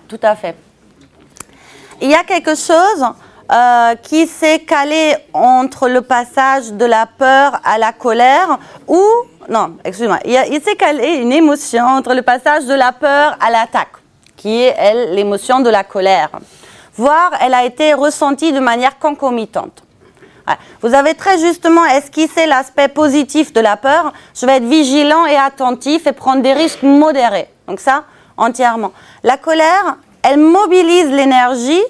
tout à fait. Il y a quelque chose qui s'est calé entre le passage de la peur à la colère, ou, non, excuse-moi, il s'est calé une émotion entre le passage de la peur à l'attaque, qui est, elle, l'émotion de la colère. Voire, elle a été ressentie de manière concomitante. Ouais. Vous avez très justement esquissé l'aspect positif de la peur. Je vais être vigilant et attentif et prendre des risques modérés. Donc ça, entièrement. La colère, elle mobilise l'énergie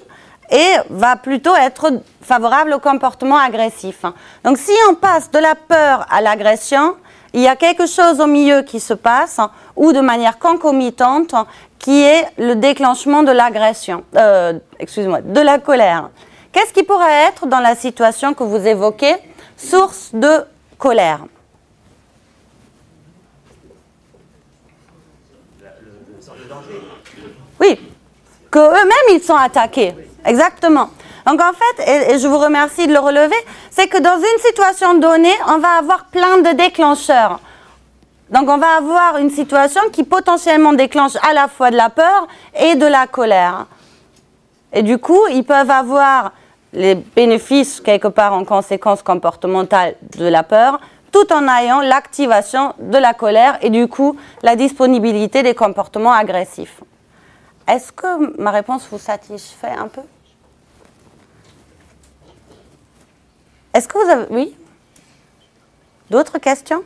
et va plutôt être favorable au comportement agressif. Donc si on passe de la peur à l'agression, il y a quelque chose au milieu qui se passe, ou de manière concomitante, qui est le déclenchement de l'agression, de la colère. Qu'est-ce qui pourrait être, dans la situation que vous évoquez, source de colère? Le danger. Oui, qu'eux-mêmes ils sont attaqués, exactement. Donc en fait, et je vous remercie de le relever, c'est que dans une situation donnée, on va avoir plein de déclencheurs. Donc on va avoir une situation qui potentiellement déclenche à la fois de la peur et de la colère. Et du coup, ils peuvent avoir les bénéfices, quelque part en conséquence comportementale de la peur, tout en ayant l'activation de la colère et du coup la disponibilité des comportements agressifs. Est-ce que ma réponse vous satisfait un peu? Est-ce que vous avez... Oui? D'autres questions?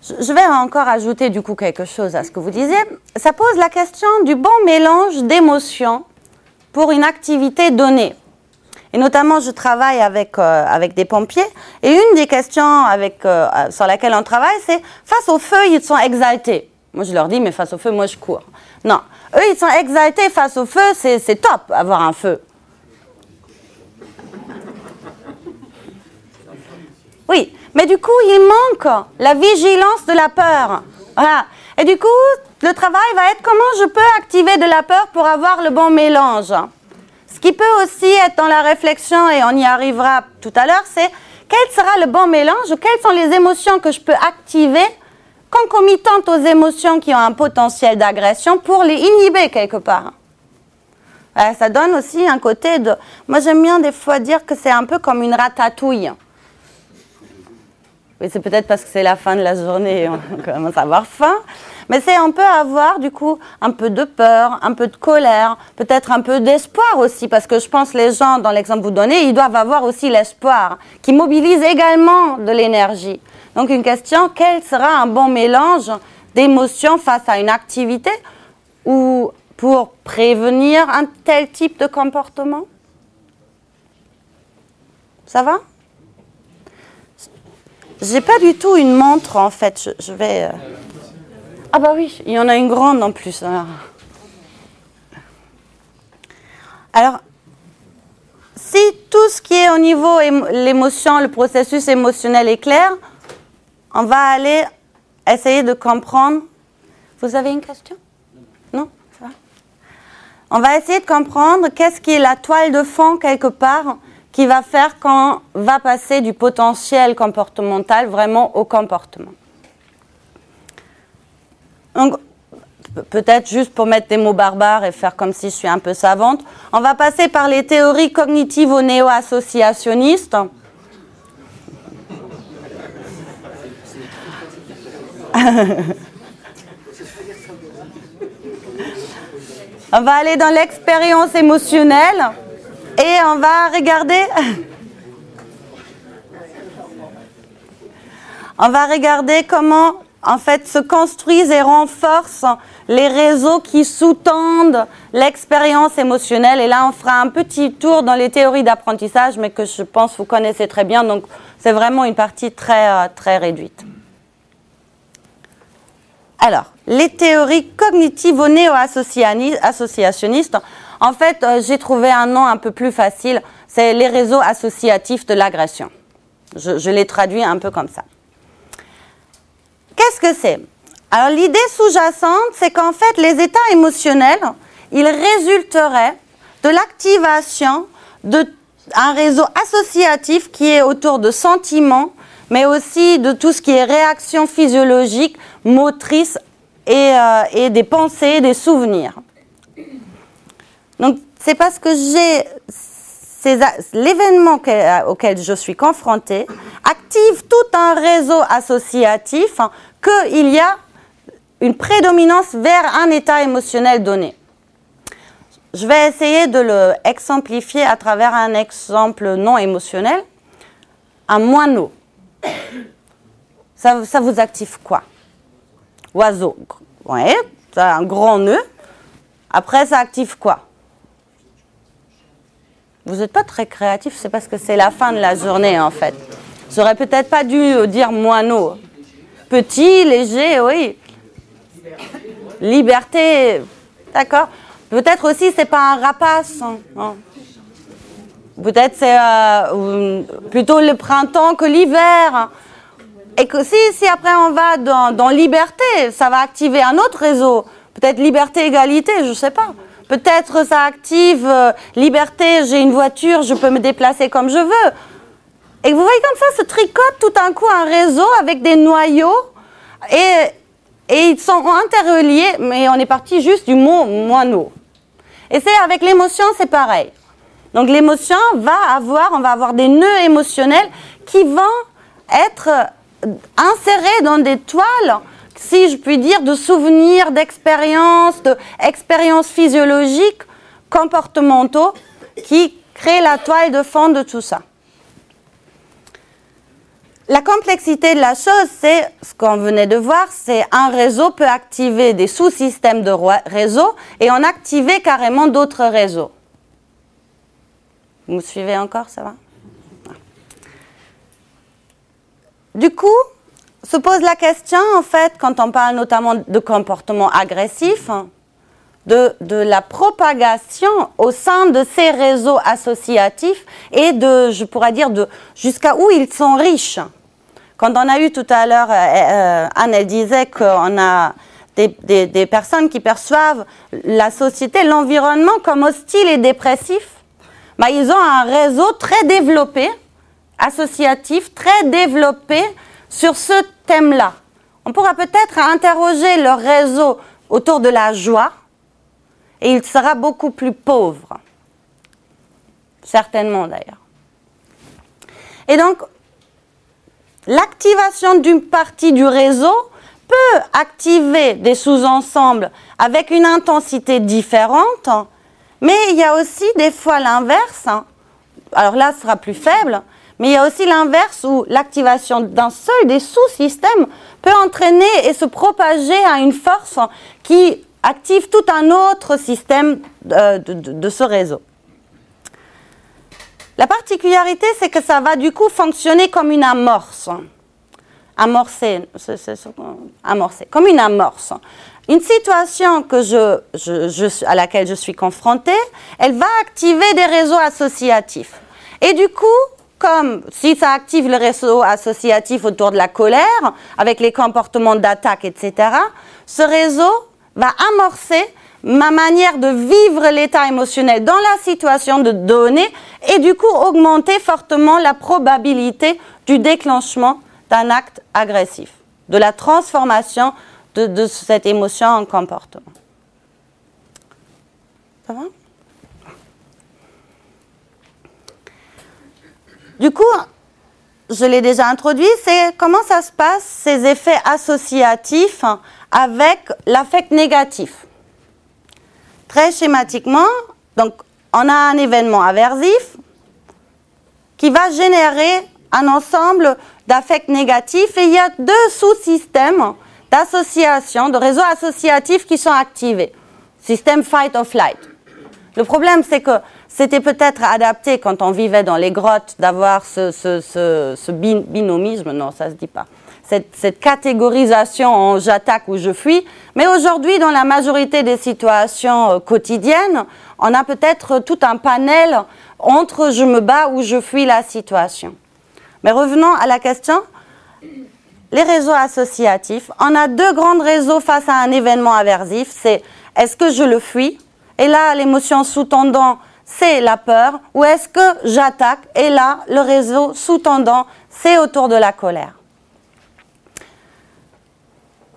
Je vais encore ajouter du coup quelque chose à ce que vous disiez. Ça pose la question du bon mélange d'émotions pour une activité donnée. Et notamment, je travaille avec des pompiers. Et une des questions sur laquelle on travaille, c'est face au feu, ils sont exaltés. Moi, je leur dis, mais face au feu, moi, je cours. Non, eux, ils sont exaltés face au feu, c'est top, avoir un feu. Oui, mais du coup, il manque la vigilance de la peur. Voilà. Et du coup, le travail va être comment je peux activer de la peur pour avoir le bon mélange. Ce qui peut aussi être dans la réflexion, et on y arrivera tout à l'heure, c'est quel sera le bon mélange, ou quelles sont les émotions que je peux activer concomitantes aux émotions qui ont un potentiel d'agression pour les inhiber quelque part. Ça donne aussi un côté de... Moi, j'aime bien des fois dire que c'est un peu comme une ratatouille. Oui, c'est peut-être parce que c'est la fin de la journée, on commence à avoir faim. Mais c'est on peut avoir du coup un peu de peur, un peu de colère, peut-être un peu d'espoir aussi, parce que je pense que les gens, dans l'exemple que vous donnez, ils doivent avoir aussi l'espoir, qui mobilise également de l'énergie. Donc une question, quel sera un bon mélange d'émotions face à une activité ou pour prévenir un tel type de comportement? Ça va? J'ai pas du tout une montre en fait, je vais... Ah bah oui, il y en a une grande en plus. Alors, si tout ce qui est au niveau l'émotion, le processus émotionnel est clair, on va aller essayer de comprendre. Vous avez une question? Non? Ça va? On va essayer de comprendre qu'est-ce qui est la toile de fond quelque part qui va faire qu'on va passer du potentiel comportemental vraiment au comportement. Donc, peut-être juste pour mettre des mots barbares et faire comme si je suis un peu savante, on va passer par les théories cognitivo-néo-associationnistes. On va aller dans l'expérience émotionnelle et on va regarder... On va regarder comment... en fait, se construisent et renforcent les réseaux qui sous-tendent l'expérience émotionnelle. Et là, on fera un petit tour dans les théories d'apprentissage, mais que je pense vous connaissez très bien. Donc, c'est vraiment une partie très, très réduite. Alors, les théories cognitivo-néo-associationnistes, en fait, j'ai trouvé un nom un peu plus facile. C'est les réseaux associatifs de l'agression. Je les traduis un peu comme ça. Qu'est-ce que c'est? Alors l'idée sous-jacente, c'est qu'en fait les états émotionnels, ils résulteraient de l'activation d'un réseau associatif qui est autour de sentiments, mais aussi de tout ce qui est réaction physiologique, motrice et des pensées, des souvenirs. Donc c'est parce que j'ai l'événement auquel je suis confrontée active tout un réseau associatif qu'il y a une prédominance vers un état émotionnel donné. Je vais essayer de le exemplifier à travers un exemple non émotionnel. Un moineau. Ça vous active quoi? Oiseau. Oui, ça a un grand nœud. Après, ça active quoi? Vous n'êtes pas très créatif, c'est parce que c'est la fin de la journée en fait. J'aurais peut-être pas dû dire moineau. Petit, léger, oui. Liberté, d'accord. Peut-être aussi c'est pas un rapace. Hein. Peut-être c'est plutôt le printemps que l'hiver. Et que si après on va dans liberté, ça va activer un autre réseau. Peut-être liberté, égalité, je ne sais pas. Peut-être ça active liberté, j'ai une voiture, je peux me déplacer comme je veux. Et vous voyez comme ça se tricote tout d'un coup un réseau avec des noyaux et ils sont interreliés, mais on est parti juste du mot moineau. Et c'est avec l'émotion, c'est pareil. Donc l'émotion on va avoir des nœuds émotionnels qui vont être insérés dans des toiles, si je puis dire, de souvenirs, d'expériences physiologiques, comportementaux, qui créent la toile de fond de tout ça. La complexité de la chose, c'est ce qu'on venait de voir, c'est un réseau peut activer des sous-systèmes de réseau et en activer carrément d'autres réseaux. Vous me suivez encore, ça va? Du coup, se pose la question, en fait, quand on parle notamment de comportement agressif, de la propagation au sein de ces réseaux associatifs et je pourrais dire, jusqu'à où ils sont riches. Quand on a eu tout à l'heure, Anne, elle disait qu'on a des personnes qui perçoivent la société, l'environnement comme hostile et dépressif. Bah, ils ont un réseau très développé, associatif, très développé sur ce thème-là. On pourra peut-être interroger leur réseau autour de la joie et il sera beaucoup plus pauvre. Certainement d'ailleurs. Et donc, l'activation d'une partie du réseau peut activer des sous-ensembles avec une intensité différente, mais il y a aussi des fois l'inverse. Alors là, ce sera plus faible, mais il y a aussi l'inverse où l'activation d'un seul des sous-systèmes peut entraîner et se propager à une force qui active tout un autre système de ce réseau. La particularité, c'est que ça va du coup fonctionner comme une amorce. Amorcer, comme une amorce. Une situation à laquelle je suis confrontée, elle va activer des réseaux associatifs. Et du coup, comme si ça active le réseau associatif autour de la colère, avec les comportements d'attaque, etc., ce réseau va amorcer ma manière de vivre l'état émotionnel dans la situation de données et du coup augmenter fortement la probabilité du déclenchement d'un acte agressif, de la transformation de cette émotion en comportement. Ça va? Du coup, je l'ai déjà introduit, c'est comment ça se passe, ces effets associatifs avec l'affect négatif. Très schématiquement, donc, on a un événement aversif qui va générer un ensemble d'affects négatifs et il y a deux sous-systèmes d'association, de réseaux associatifs qui sont activés. Système fight or flight. Le problème, c'est que c'était peut-être adapté quand on vivait dans les grottes d'avoir ce binomisme, non, ça ne se dit pas, cette catégorisation en j'attaque ou je fuis. Mais aujourd'hui, dans la majorité des situations quotidiennes, on a peut-être tout un panel entre je me bats ou je fuis la situation. Mais revenons à la question, les réseaux associatifs, on a deux grands réseaux face à un événement aversif, c'est est-ce que je le fuis? Et là, l'émotion sous-tendant, c'est la peur, ou est-ce que j'attaque? Et là, le réseau sous-tendant, c'est autour de la colère.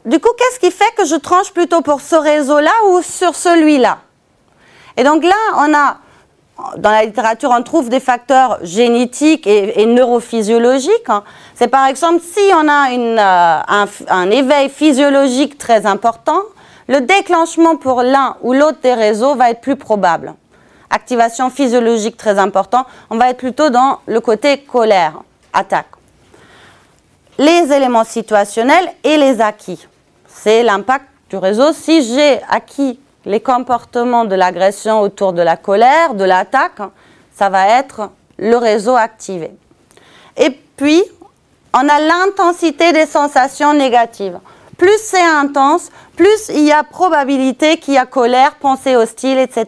Du coup, qu'est-ce qui fait que je tranche plutôt pour ce réseau-là ou sur celui-là? Et donc là, on a, dans la littérature, on trouve des facteurs génétiques et neurophysiologiques. C'est par exemple, si on a un éveil physiologique très important, le déclenchement pour l'un ou l'autre des réseaux va être plus probable. Activation physiologique très importante, on va être plutôt dans le côté colère, attaque. Les éléments situationnels et les acquis. C'est l'impact du réseau. Si j'ai acquis les comportements de l'agression autour de la colère, de l'attaque, ça va être le réseau activé. Et puis, on a l'intensité des sensations négatives. Plus c'est intense, plus il y a probabilité qu'il y a colère, pensée hostile, etc.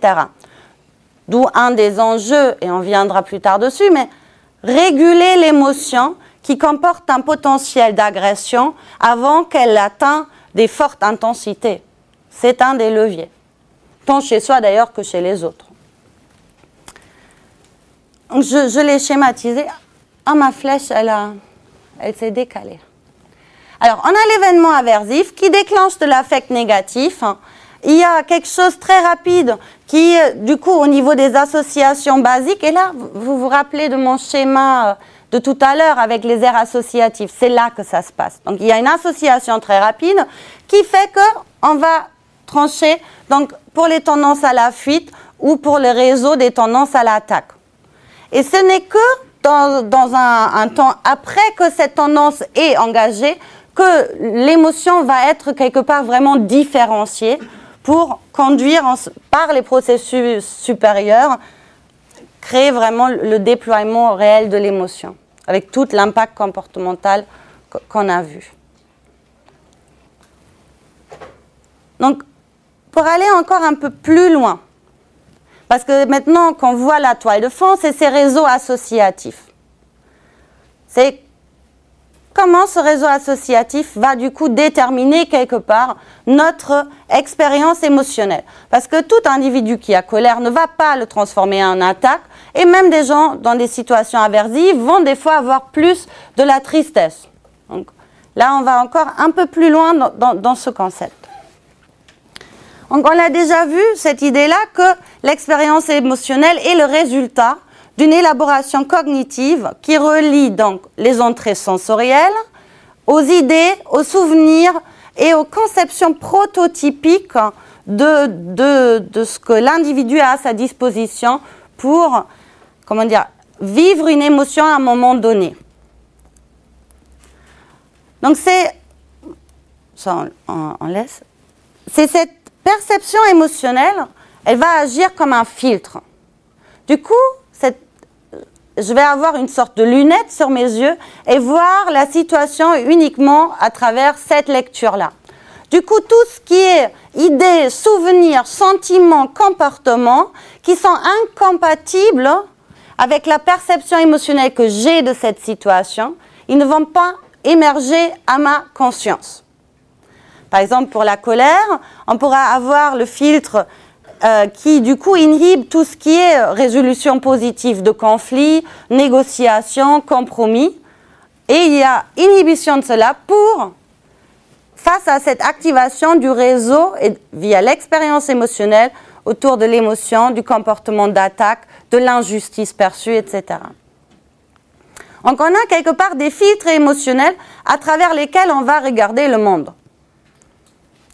D'où un des enjeux, et on viendra plus tard dessus, mais réguler l'émotion qui comporte un potentiel d'agression avant qu'elle atteigne des fortes intensités. C'est un des leviers, tant chez soi d'ailleurs que chez les autres. Je l'ai schématisé. Ah, ma flèche, elle s'est décalée. Alors, on a l'événement aversif qui déclenche de l'affect négatif. Il y a quelque chose de très rapide qui, du coup, au niveau des associations basiques, et là, vous vous rappelez de mon schéma de tout à l'heure avec les aires associatives, c'est là que ça se passe. Donc, il y a une association très rapide qui fait qu'on va trancher donc, pour les tendances à la fuite ou pour le réseau des tendances à l'attaque. Et ce n'est que dans un temps après que cette tendance est engagée que l'émotion va être quelque part vraiment différenciée pour conduire par les processus supérieurs, créer vraiment le déploiement réel de l'émotion, avec tout l'impact comportemental qu'on a vu. Donc, pour aller encore un peu plus loin, parce que maintenant qu'on voit la toile de fond, c'est ces réseaux associatifs. C'est comment ce réseau associatif va du coup déterminer quelque part notre expérience émotionnelle. Parce que tout individu qui a colère ne va pas le transformer en attaque, et même des gens dans des situations aversives vont des fois avoir plus de la tristesse. Donc là, on va encore un peu plus loin dans ce concept. Donc on l'a déjà vu, cette idée-là, que l'expérience émotionnelle est le résultat d'une élaboration cognitive qui relie donc les entrées sensorielles aux idées, aux souvenirs et aux conceptions prototypiques de ce que l'individu a à sa disposition pour, comment dire, vivre une émotion à un moment donné. Donc c'est, ça on laisse, c'est cette perception émotionnelle, elle va agir comme un filtre. Du coup, je vais avoir une sorte de lunette sur mes yeux et voir la situation uniquement à travers cette lecture-là. Du coup, tout ce qui est idées, souvenirs, sentiments, comportements qui sont incompatibles avec la perception émotionnelle que j'ai de cette situation, ils ne vont pas émerger à ma conscience. Par exemple, pour la colère, on pourra avoir le filtre qui, du coup, inhibe tout ce qui est résolution positive de conflits, négociation, compromis. Et il y a inhibition de cela face à cette activation du réseau et via l'expérience émotionnelle autour de l'émotion, du comportement d'attaque, de l'injustice perçue, etc. Donc on a quelque part des filtres émotionnels à travers lesquels on va regarder le monde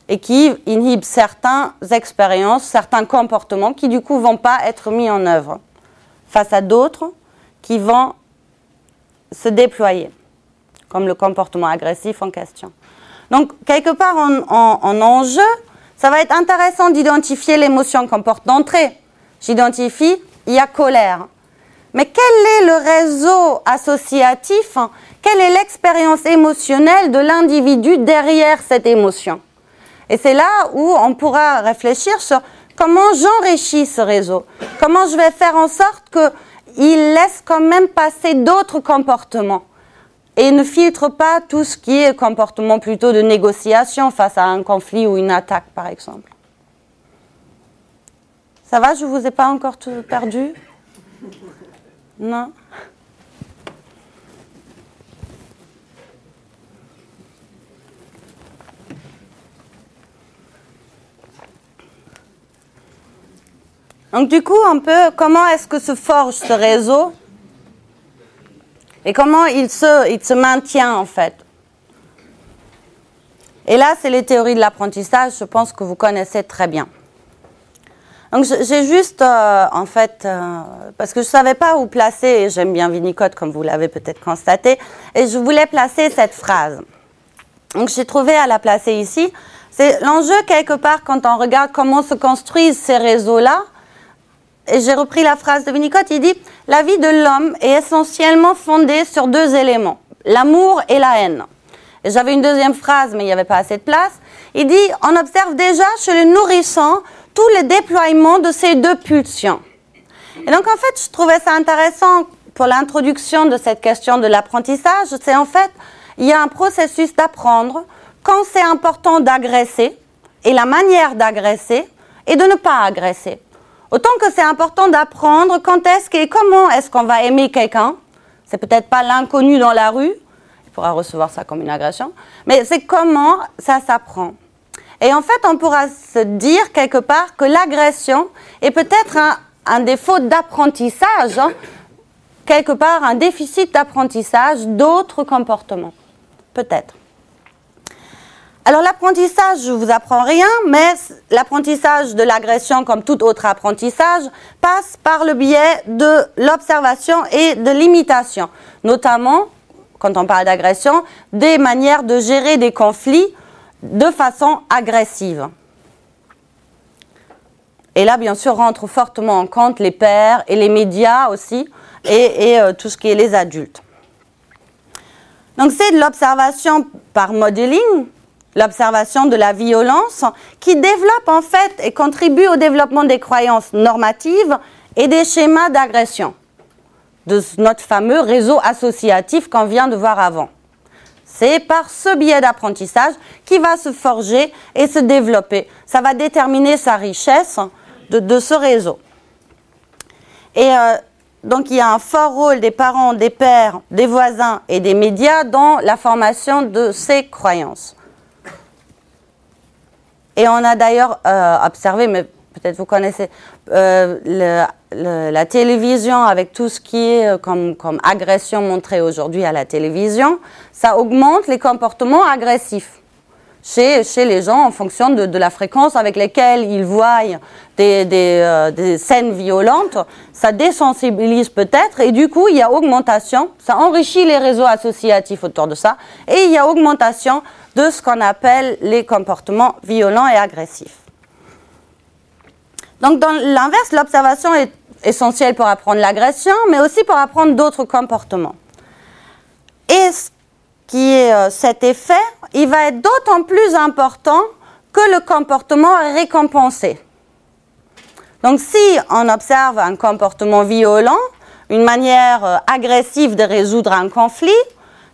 et qui inhibent certaines expériences, certains comportements qui du coup ne vont pas être mis en œuvre face à d'autres qui vont se déployer, comme le comportement agressif en question. Donc quelque part en enjeu, ça va être intéressant d'identifier l'émotion comme porte d'entrée. J'identifie, il y a colère. Mais quel est le réseau associatif, quelle est l'expérience émotionnelle de l'individu derrière cette émotion? Et c'est là où on pourra réfléchir sur comment j'enrichis ce réseau, comment je vais faire en sorte qu'il laisse quand même passer d'autres comportements et ne filtre pas tout ce qui est comportement plutôt de négociation face à un conflit ou une attaque, par exemple. Ça va, je ne vous ai pas encore tout perdu? Non? Donc du coup, comment est-ce que se forge ce réseau et comment il se maintient en fait. Et là, c'est les théories de l'apprentissage, je pense que vous connaissez très bien. Donc j'ai juste, en fait, parce que je ne savais pas où placer, et j'aime bien Winnicott comme vous l'avez peut-être constaté, et je voulais placer cette phrase. Donc j'ai trouvé à la placer ici. C'est l'enjeu quelque part quand on regarde comment se construisent ces réseaux-là. Et j'ai repris la phrase de Winnicott, il dit « La vie de l'homme est essentiellement fondée sur deux éléments, l'amour et la haine. » Et j'avais une deuxième phrase, mais il n'y avait pas assez de place. Il dit « On observe déjà chez le nourrisson tout le déploiement de ces deux pulsions. » Et donc en fait, je trouvais ça intéressant pour l'introduction de cette question de l'apprentissage. C'est en fait, il y a un processus d'apprendre quand c'est important d'agresser et la manière d'agresser et de ne pas agresser. Autant que c'est important d'apprendre quand est-ce et comment est-ce qu'on va aimer quelqu'un. C'est peut-être pas l'inconnu dans la rue, il pourra recevoir ça comme une agression, mais c'est comment ça s'apprend. Et en fait, on pourra se dire quelque part que l'agression est peut-être un défaut d'apprentissage, hein, quelque part un déficit d'apprentissage d'autres comportements. Peut-être. Alors l'apprentissage, je ne vous apprends rien, mais l'apprentissage de l'agression, comme tout autre apprentissage, passe par le biais de l'observation et de l'imitation. Notamment, quand on parle d'agression, des manières de gérer des conflits de façon agressive. Et là, bien sûr, rentrent fortement en compte les pairs et les médias aussi, et tout ce qui est les adultes. Donc c'est de l'observation par modeling, l'observation de la violence, qui développe en fait et contribue au développement des croyances normatives et des schémas d'agression, de notre fameux réseau associatif qu'on vient de voir avant. C'est par ce biais d'apprentissage qui va se forger et se développer. Ça va déterminer sa richesse de ce réseau. Et donc il y a un fort rôle des parents, des pairs, des voisins et des médias dans la formation de ces croyances. Et on a d'ailleurs observé, mais peut-être vous connaissez, la télévision, avec tout ce qui est comme agression montrée aujourd'hui à la télévision, ça augmente les comportements agressifs chez les gens en fonction de la fréquence avec laquelle ils voient des scènes violentes. Ça désensibilise peut-être et du coup, il y a augmentation, ça enrichit les réseaux associatifs autour de ça et il y a augmentation de ce qu'on appelle les comportements violents et agressifs. Donc, dans l'inverse, l'observation est essentielle pour apprendre l'agression, mais aussi pour apprendre d'autres comportements. Et ce qui est cet effet, il va être d'autant plus important que le comportement est récompensé. Donc, si on observe un comportement violent, une manière agressive de résoudre un conflit,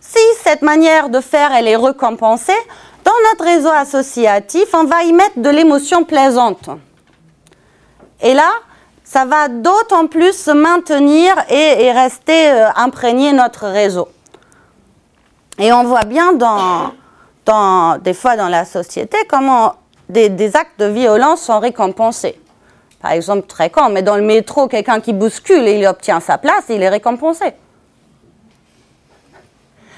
si cette manière de faire, elle est récompensée, dans notre réseau associatif, on va y mettre de l'émotion plaisante. Et là, ça va d'autant plus se maintenir et rester imprégné notre réseau. Et on voit bien des fois dans la société comment des actes de violence sont récompensés. Par exemple, très con, mais dans le métro, quelqu'un qui bouscule et il obtient sa place, il est récompensé.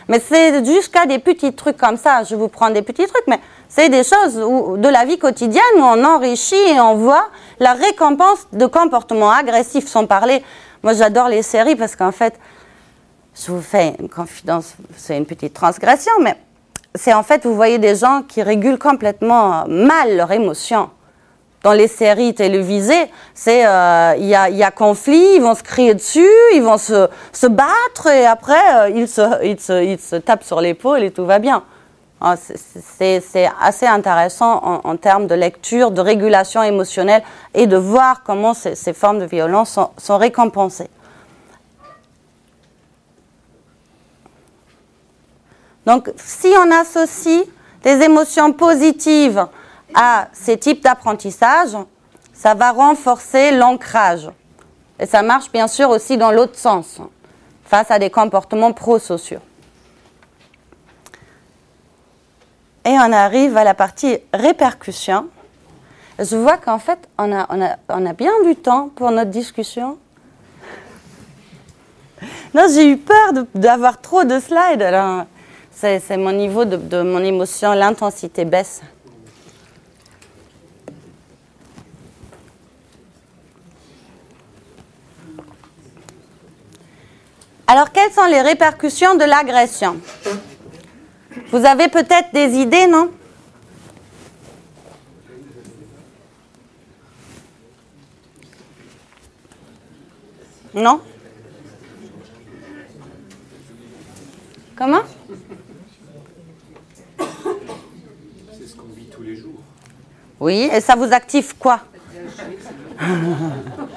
Mais c'est jusqu'à des petits trucs comme ça, je vous prends des petits trucs, mais c'est des choses de la vie quotidienne où on enrichit et on voit la récompense de comportements agressifs, sans parler. Moi, j'adore les séries parce qu'en fait, je vous fais une confidence, c'est une petite transgression, mais c'est en fait, vous voyez des gens qui régulent complètement mal leurs émotions. Dans les séries télévisées, c'est il y a conflit, ils vont se crier dessus, ils vont se battre et après ils se tapent sur l'épaule et tout va bien. C'est assez intéressant en termes de lecture, de régulation émotionnelle et de voir comment ces formes de violence sont récompensées. Donc, si on associe des émotions positives à ces types d'apprentissage, ça va renforcer l'ancrage. Et ça marche bien sûr aussi dans l'autre sens, face à des comportements prosociaux. Et on arrive à la partie répercussion. Je vois qu'en fait, on a bien du temps pour notre discussion. Non, j'ai eu peur d'avoir trop de slides. Alors, c'est mon niveau de mon émotion, l'intensité baisse. Alors, quelles sont les répercussions de l'agression? Vous avez peut-être des idées, non? Non? Comment? C'est ce qu'on vit tous les jours. Oui, et ça vous active quoi?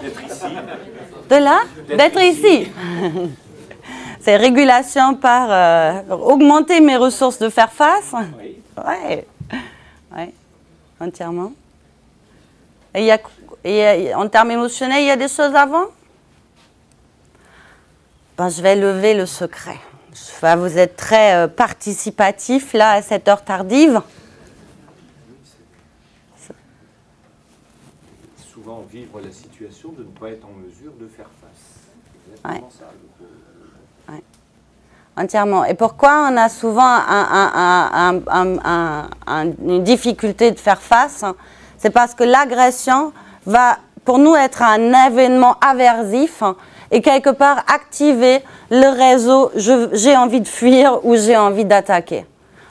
D'être ici. De là? D'être ici. C'est régulation par augmenter mes ressources de faire face. Oui. Ouais, entièrement. Et en termes émotionnels, il y a des choses avant? Ben, je vais lever le secret. Vous êtes très participatif là à cette heure tardive. Souvent vivre la situation de ne pas être en mesure de faire face. Exactement ça. Ouais. Entièrement. Et pourquoi on a souvent une difficulté de faire face? C'est parce que l'agression va, pour nous, être un événement aversif et quelque part activer le réseau j'ai envie de fuir ou j'ai envie d'attaquer.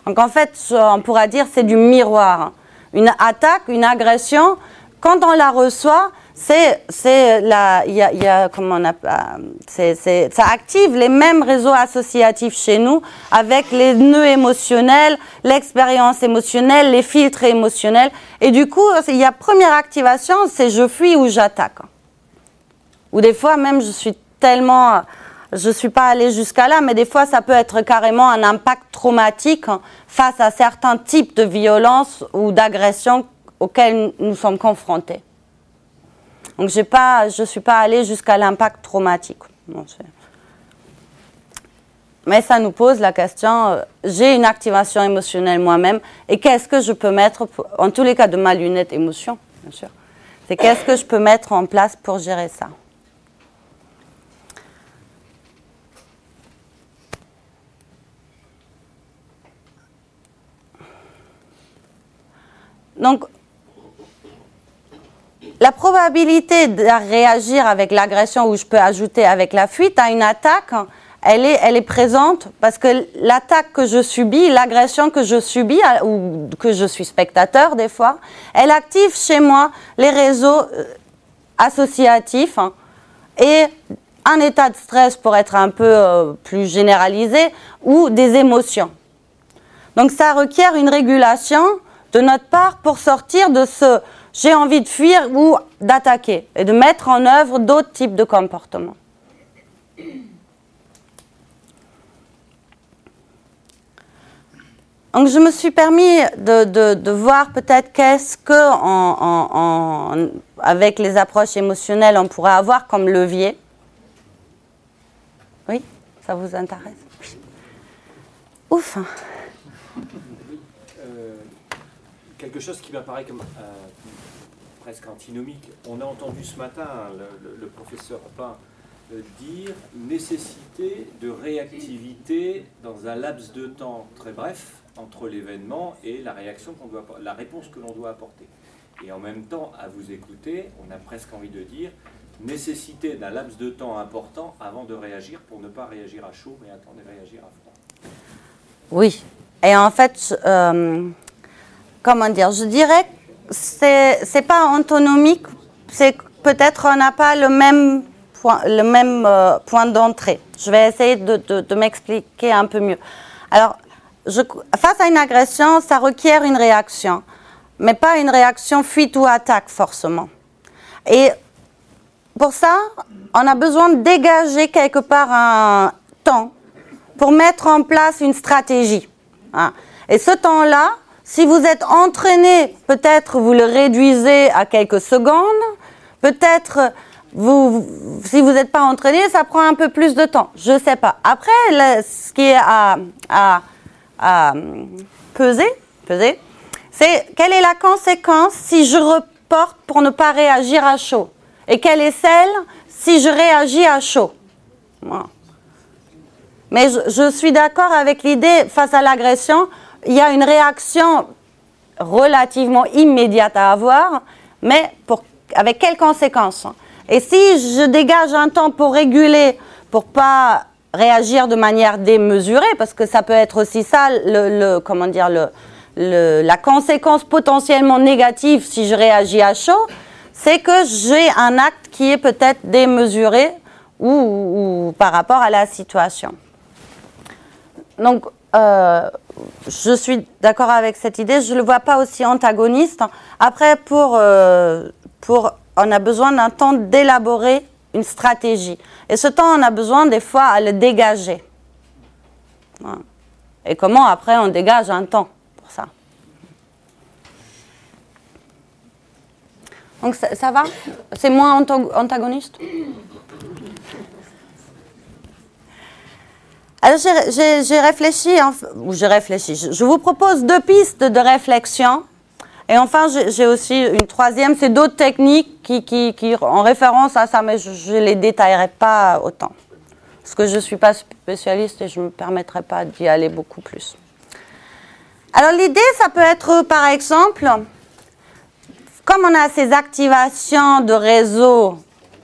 Donc en fait, on pourra dire c'est du miroir. Une attaque, une agression, quand on la reçoit, ça active les mêmes réseaux associatifs chez nous avec les nœuds émotionnels, l'expérience émotionnelle, les filtres émotionnels. Et du coup, il y a première activation, c'est je fuis ou j'attaque. Ou des fois même, je suis pas allée jusqu'à là, mais des fois ça peut être carrément un impact traumatique face à certains types de violences ou d'agressions auxquelles nous sommes confrontés. Donc je suis pas allée jusqu'à l'impact traumatique. Non, mais ça nous pose la question, j'ai une activation émotionnelle moi-même, et qu'est-ce que je peux mettre, en tous les cas de ma lunette émotion, bien sûr, c'est qu'est-ce que je peux mettre en place pour gérer ça. Donc, la probabilité de réagir avec l'agression, ou je peux ajouter avec la fuite, à une attaque, elle est présente parce que l'attaque que je subis, l'agression que je subis, ou que je suis spectateur des fois, elle active chez moi les réseaux associatifs et un état de stress pour être un peu plus généralisé, ou des émotions. Donc ça requiert une régulation de notre part pour sortir de ce « j'ai envie de fuir » ou d'attaquer, et de mettre en œuvre d'autres types de comportements. Donc je me suis permis de voir peut-être qu'est-ce que, avec les approches émotionnelles, on pourrait avoir comme levier. Oui, ça vous intéresse? Ouf. Quelque chose qui m'apparaît comme presque antinomique. On a entendu ce matin le professeur Pain dire nécessité de réactivité dans un laps de temps très bref entre l'événement et la réaction la réponse que l'on doit apporter. Et en même temps, à vous écouter, on a presque envie de dire nécessité d'un laps de temps important avant de réagir pour ne pas réagir à chaud, mais attendre de réagir à froid. Oui. Et en fait, comment dire, je dirais que c'est pas antinomique, c'est peut-être on n'a pas le même point d'entrée. Je vais essayer de m'expliquer un peu mieux. Alors, face à une agression, ça requiert une réaction, mais pas une réaction fuite ou attaque forcément. Et pour ça, on a besoin de dégager quelque part un temps pour mettre en place une stratégie. Et ce temps-là, si vous êtes entraîné, peut-être vous le réduisez à quelques secondes, peut-être si vous n'êtes pas entraîné, ça prend un peu plus de temps. Je ne sais pas. Après, ce qui est à peser, c'est quelle est la conséquence si je reporte pour ne pas réagir à chaud? Et quelle est celle si je réagis à chaud? Voilà. Mais je suis d'accord avec l'idée, face à l'agression, il y a une réaction relativement immédiate à avoir, mais avec quelles conséquences? Et si je dégage un temps pour réguler, pour ne pas réagir de manière démesurée, parce que ça peut être aussi ça, la conséquence potentiellement négative si je réagis à chaud, c'est que j'ai un acte qui est peut-être démesuré ou par rapport à la situation. Donc, je suis d'accord avec cette idée, je ne le vois pas aussi antagoniste. Après, on a besoin d'un temps d'élaborer une stratégie. Et ce temps, on a besoin des fois à le dégager. Voilà. Et comment après on dégage un temps pour ça? Donc ça va? C'est moins antagoniste? Alors j'ai réfléchi, je vous propose 2 pistes de réflexion. Et enfin, j'ai aussi une troisième, c'est d'autres techniques qui en référence à ça, mais je ne les détaillerai pas autant. Parce que je ne suis pas spécialiste et je ne me permettrai pas d'y aller beaucoup plus. Alors l'idée, ça peut être par exemple, comme on a ces activations de réseaux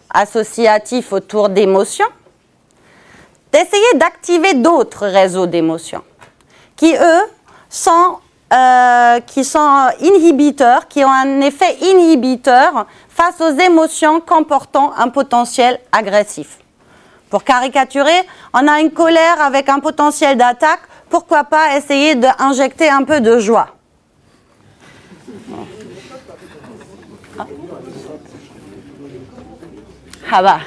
associatifs autour d'émotions, d'essayer d'activer d'autres réseaux d'émotions qui, eux, sont inhibiteurs, qui ont un effet inhibiteur face aux émotions comportant un potentiel agressif. Pour caricaturer, on a une colère avec un potentiel d'attaque, pourquoi pas essayer d'injecter un peu de joie? Ah bah.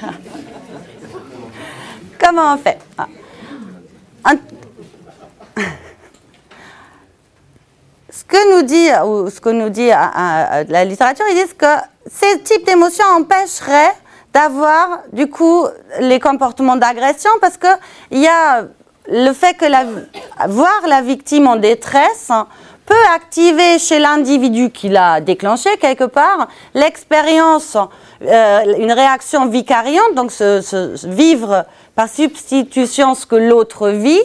Comment on fait? Ce que nous dit la littérature, ils disent que ces types d'émotions empêcheraient d'avoir du coup les comportements d'agression, parce que il y a le fait que voir la victime en détresse peut activer chez l'individu qui l'a déclenché quelque part l'expérience, une réaction vicariante, donc vivre par substitution ce que l'autre vit.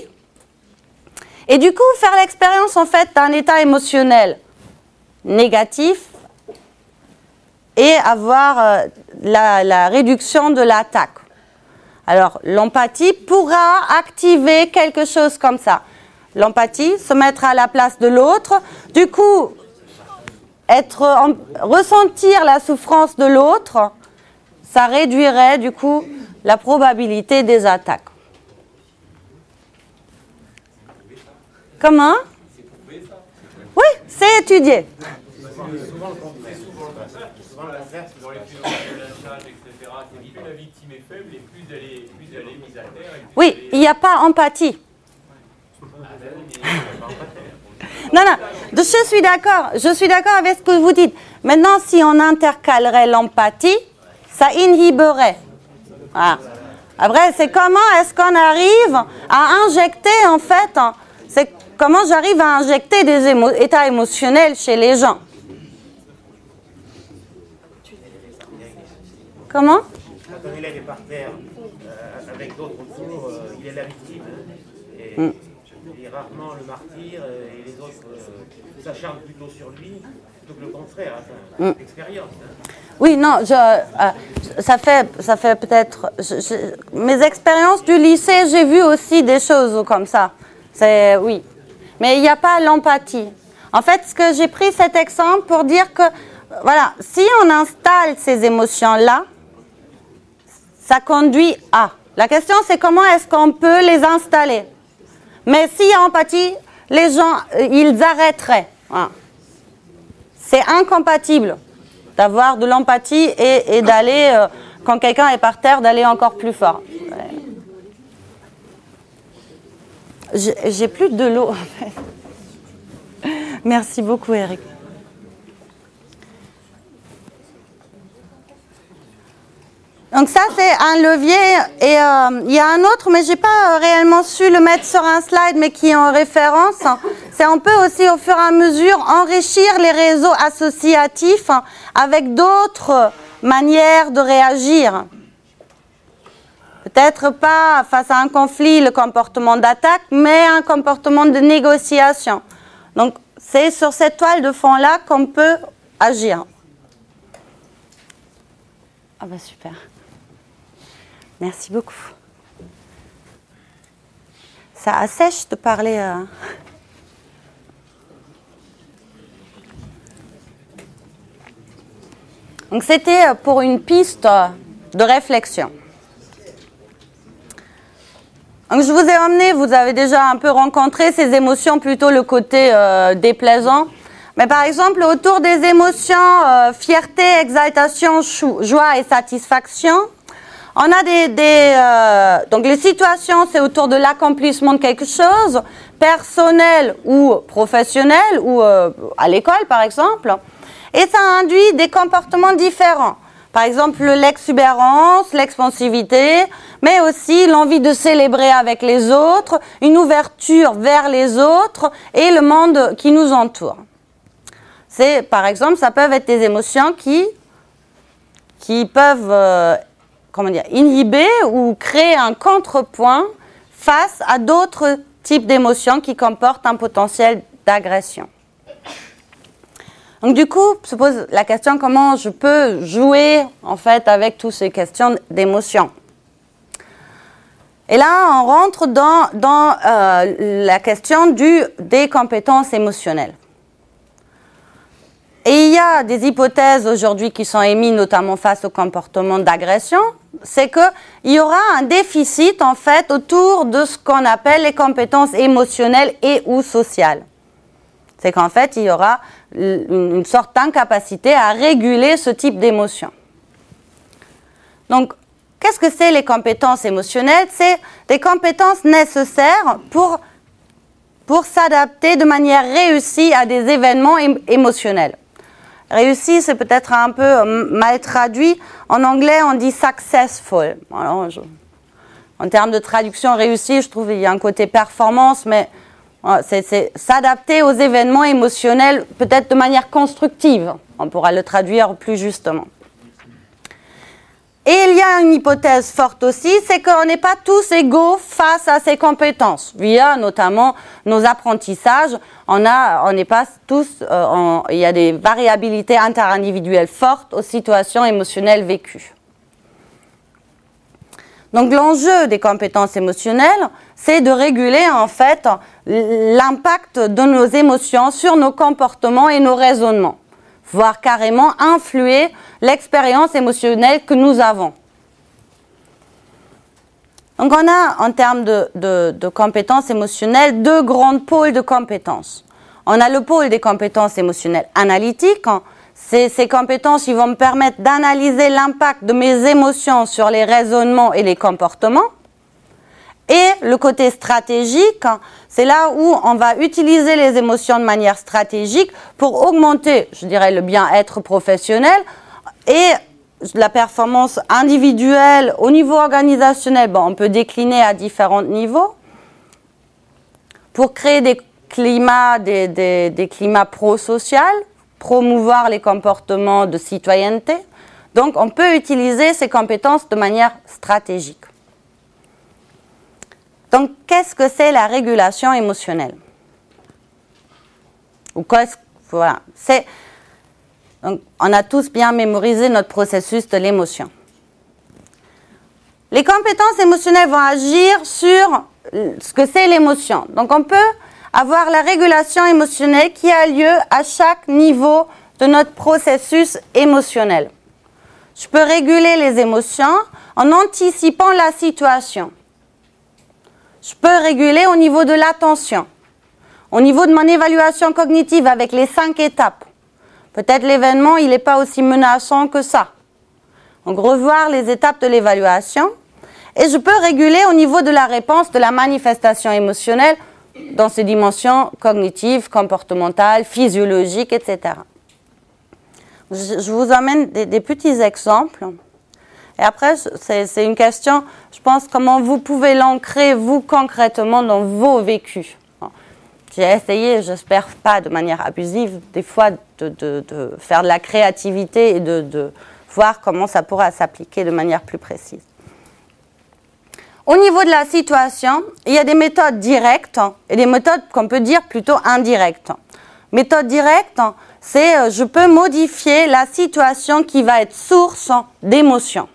Et du coup, faire l'expérience en fait d'un état émotionnel négatif et avoir la réduction de l'attaque. Alors, l'empathie pourra activer quelque chose comme ça. L'empathie, se mettre à la place de l'autre, du coup, ressentir la souffrance de l'autre, ça réduirait du coup la probabilité des attaques. Comment? Oui, c'est étudié. Souvent le contraire. Souvent l'inverse, dans les films de la charge, etc. Plus la victime est faible et plus elle est mise à terre. Oui, il n'y a pas empathie. Non, non, je suis d'accord avec ce que vous dites. Maintenant, si on intercalerait l'empathie, ça inhiberait. Voilà. Après, c'est comment est-ce qu'on arrive à injecter, en fait, c'est comment j'arrive à injecter des états émotionnels chez les gens. Comment? Quand un élève est par terre, avec d'autres autour, il est la victime. Et il est rarement le martyr, et les autres s'acharnent plutôt sur lui, plutôt que le contraire. Enfin, l'expérience. Oui, non, ça fait peut-être... mes expériences du lycée, j'ai vu aussi des choses comme ça. Oui. Mais il n'y a pas l'empathie. En fait, j'ai pris cet exemple pour dire que, voilà, si on installe ces émotions-là, ça conduit à. La question, c'est comment est-ce qu'on peut les installer. Mais s'il y a empathie, les gens, ils arrêteraient. Voilà. C'est incompatible d'avoir de l'empathie et d'aller, quand quelqu'un est par terre, d'aller encore plus fort. J'ai plus de l'eau, en fait. Merci beaucoup, Eric. Donc ça, c'est un levier. Et il y a un autre, mais je n'ai pas réellement su le mettre sur un slide, mais qui est en référence. C'est on peut aussi, au fur et à mesure, enrichir les réseaux associatifs avec d'autres manières de réagir. Peut-être pas face à un conflit, le comportement d'attaque, mais un comportement de négociation. Donc, c'est sur cette toile de fond-là qu'on peut agir. Ah bah super. Merci beaucoup. Ça assèche de parler. Donc c'était pour une piste de réflexion. Donc je vous ai emmené, vous avez déjà un peu rencontré ces émotions, plutôt le côté déplaisant. Mais par exemple, autour des émotions fierté, exaltation, joie et satisfaction, on a donc les situations, c'est autour de l'accomplissement de quelque chose, personnel ou professionnel, ou à l'école par exemple. Et ça induit des comportements différents. Par exemple, l'exubérance, l'expansivité, mais aussi l'envie de célébrer avec les autres, une ouverture vers les autres et le monde qui nous entoure. C'est, par exemple, ça peuvent être des émotions qui peuvent inhiber ou créer un contrepoint face à d'autres types d'émotions qui comportent un potentiel d'agression. Donc du coup, se pose la question comment je peux jouer en fait avec toutes ces questions d'émotions. Et là, on rentre dans la question des compétences émotionnelles. Et il y a des hypothèses aujourd'hui qui sont émises, notamment face au comportement d'agression, c'est qu'il y aura un déficit en fait autour de ce qu'on appelle les compétences émotionnelles et ou sociales. C'est qu'en fait, il y aura une sorte d'incapacité à réguler ce type d'émotion. Donc, qu'est-ce que c'est les compétences émotionnelles? C'est des compétences nécessaires pour s'adapter de manière réussie à des événements émotionnels. Réussi, c'est peut-être un peu mal traduit. En anglais, on dit successful. Alors, en termes de traduction réussie, je trouve qu'il y a un côté performance, mais c'est s'adapter aux événements émotionnels peut-être de manière constructive. On pourra le traduire plus justement. Et il y a une hypothèse forte aussi, c'est qu'on n'est pas tous égaux face à ces compétences, via notamment nos apprentissages. On n'est pas tous, il y a des variabilités interindividuelles fortes aux situations émotionnelles vécues. Donc l'enjeu des compétences émotionnelles, c'est de réguler en fait l'impact de nos émotions sur nos comportements et nos raisonnements, voire carrément influer l'expérience émotionnelle que nous avons. Donc on a, en termes de compétences émotionnelles, deux grands pôles de compétences. On a le pôle des compétences émotionnelles analytiques. Ces compétences vont me permettre d'analyser l'impact de mes émotions sur les raisonnements et les comportements. Et le côté stratégique, c'est là où on va utiliser les émotions de manière stratégique pour augmenter, je dirais, le bien-être professionnel et la performance individuelle au niveau organisationnel. Bon, on peut décliner à différents niveaux pour créer des climats, des climats pro-sociaux, promouvoir les comportements de citoyenneté. Donc, on peut utiliser ces compétences de manière stratégique. Donc, qu'est-ce que c'est la régulation émotionnelle? Voilà. Donc, on a tous bien mémorisé notre processus de l'émotion. Les compétences émotionnelles vont agir sur ce que c'est l'émotion. Donc, on peut avoir la régulation émotionnelle qui a lieu à chaque niveau de notre processus émotionnel. Je peux réguler les émotions en anticipant la situation. Je peux réguler au niveau de l'attention, au niveau de mon évaluation cognitive avec les 5 étapes. Peut-être l'événement, il n'est pas aussi menaçant que ça. Donc, revoir les étapes de l'évaluation. Et je peux réguler au niveau de la réponse, de la manifestation émotionnelle dans ses dimensions cognitives, comportementales, physiologiques, etc. Je vous emmène des petits exemples. Et après, c'est une question, je pense, comment vous pouvez l'ancrer, vous, concrètement, dans vos vécus. J'ai essayé, j'espère pas de manière abusive, des fois, de faire de la créativité et de voir comment ça pourra s'appliquer de manière plus précise. Au niveau de la situation, il y a des méthodes directes et des méthodes qu'on peut dire plutôt indirectes. Méthode directe, c'est je peux modifier la situation qui va être source d'émotions.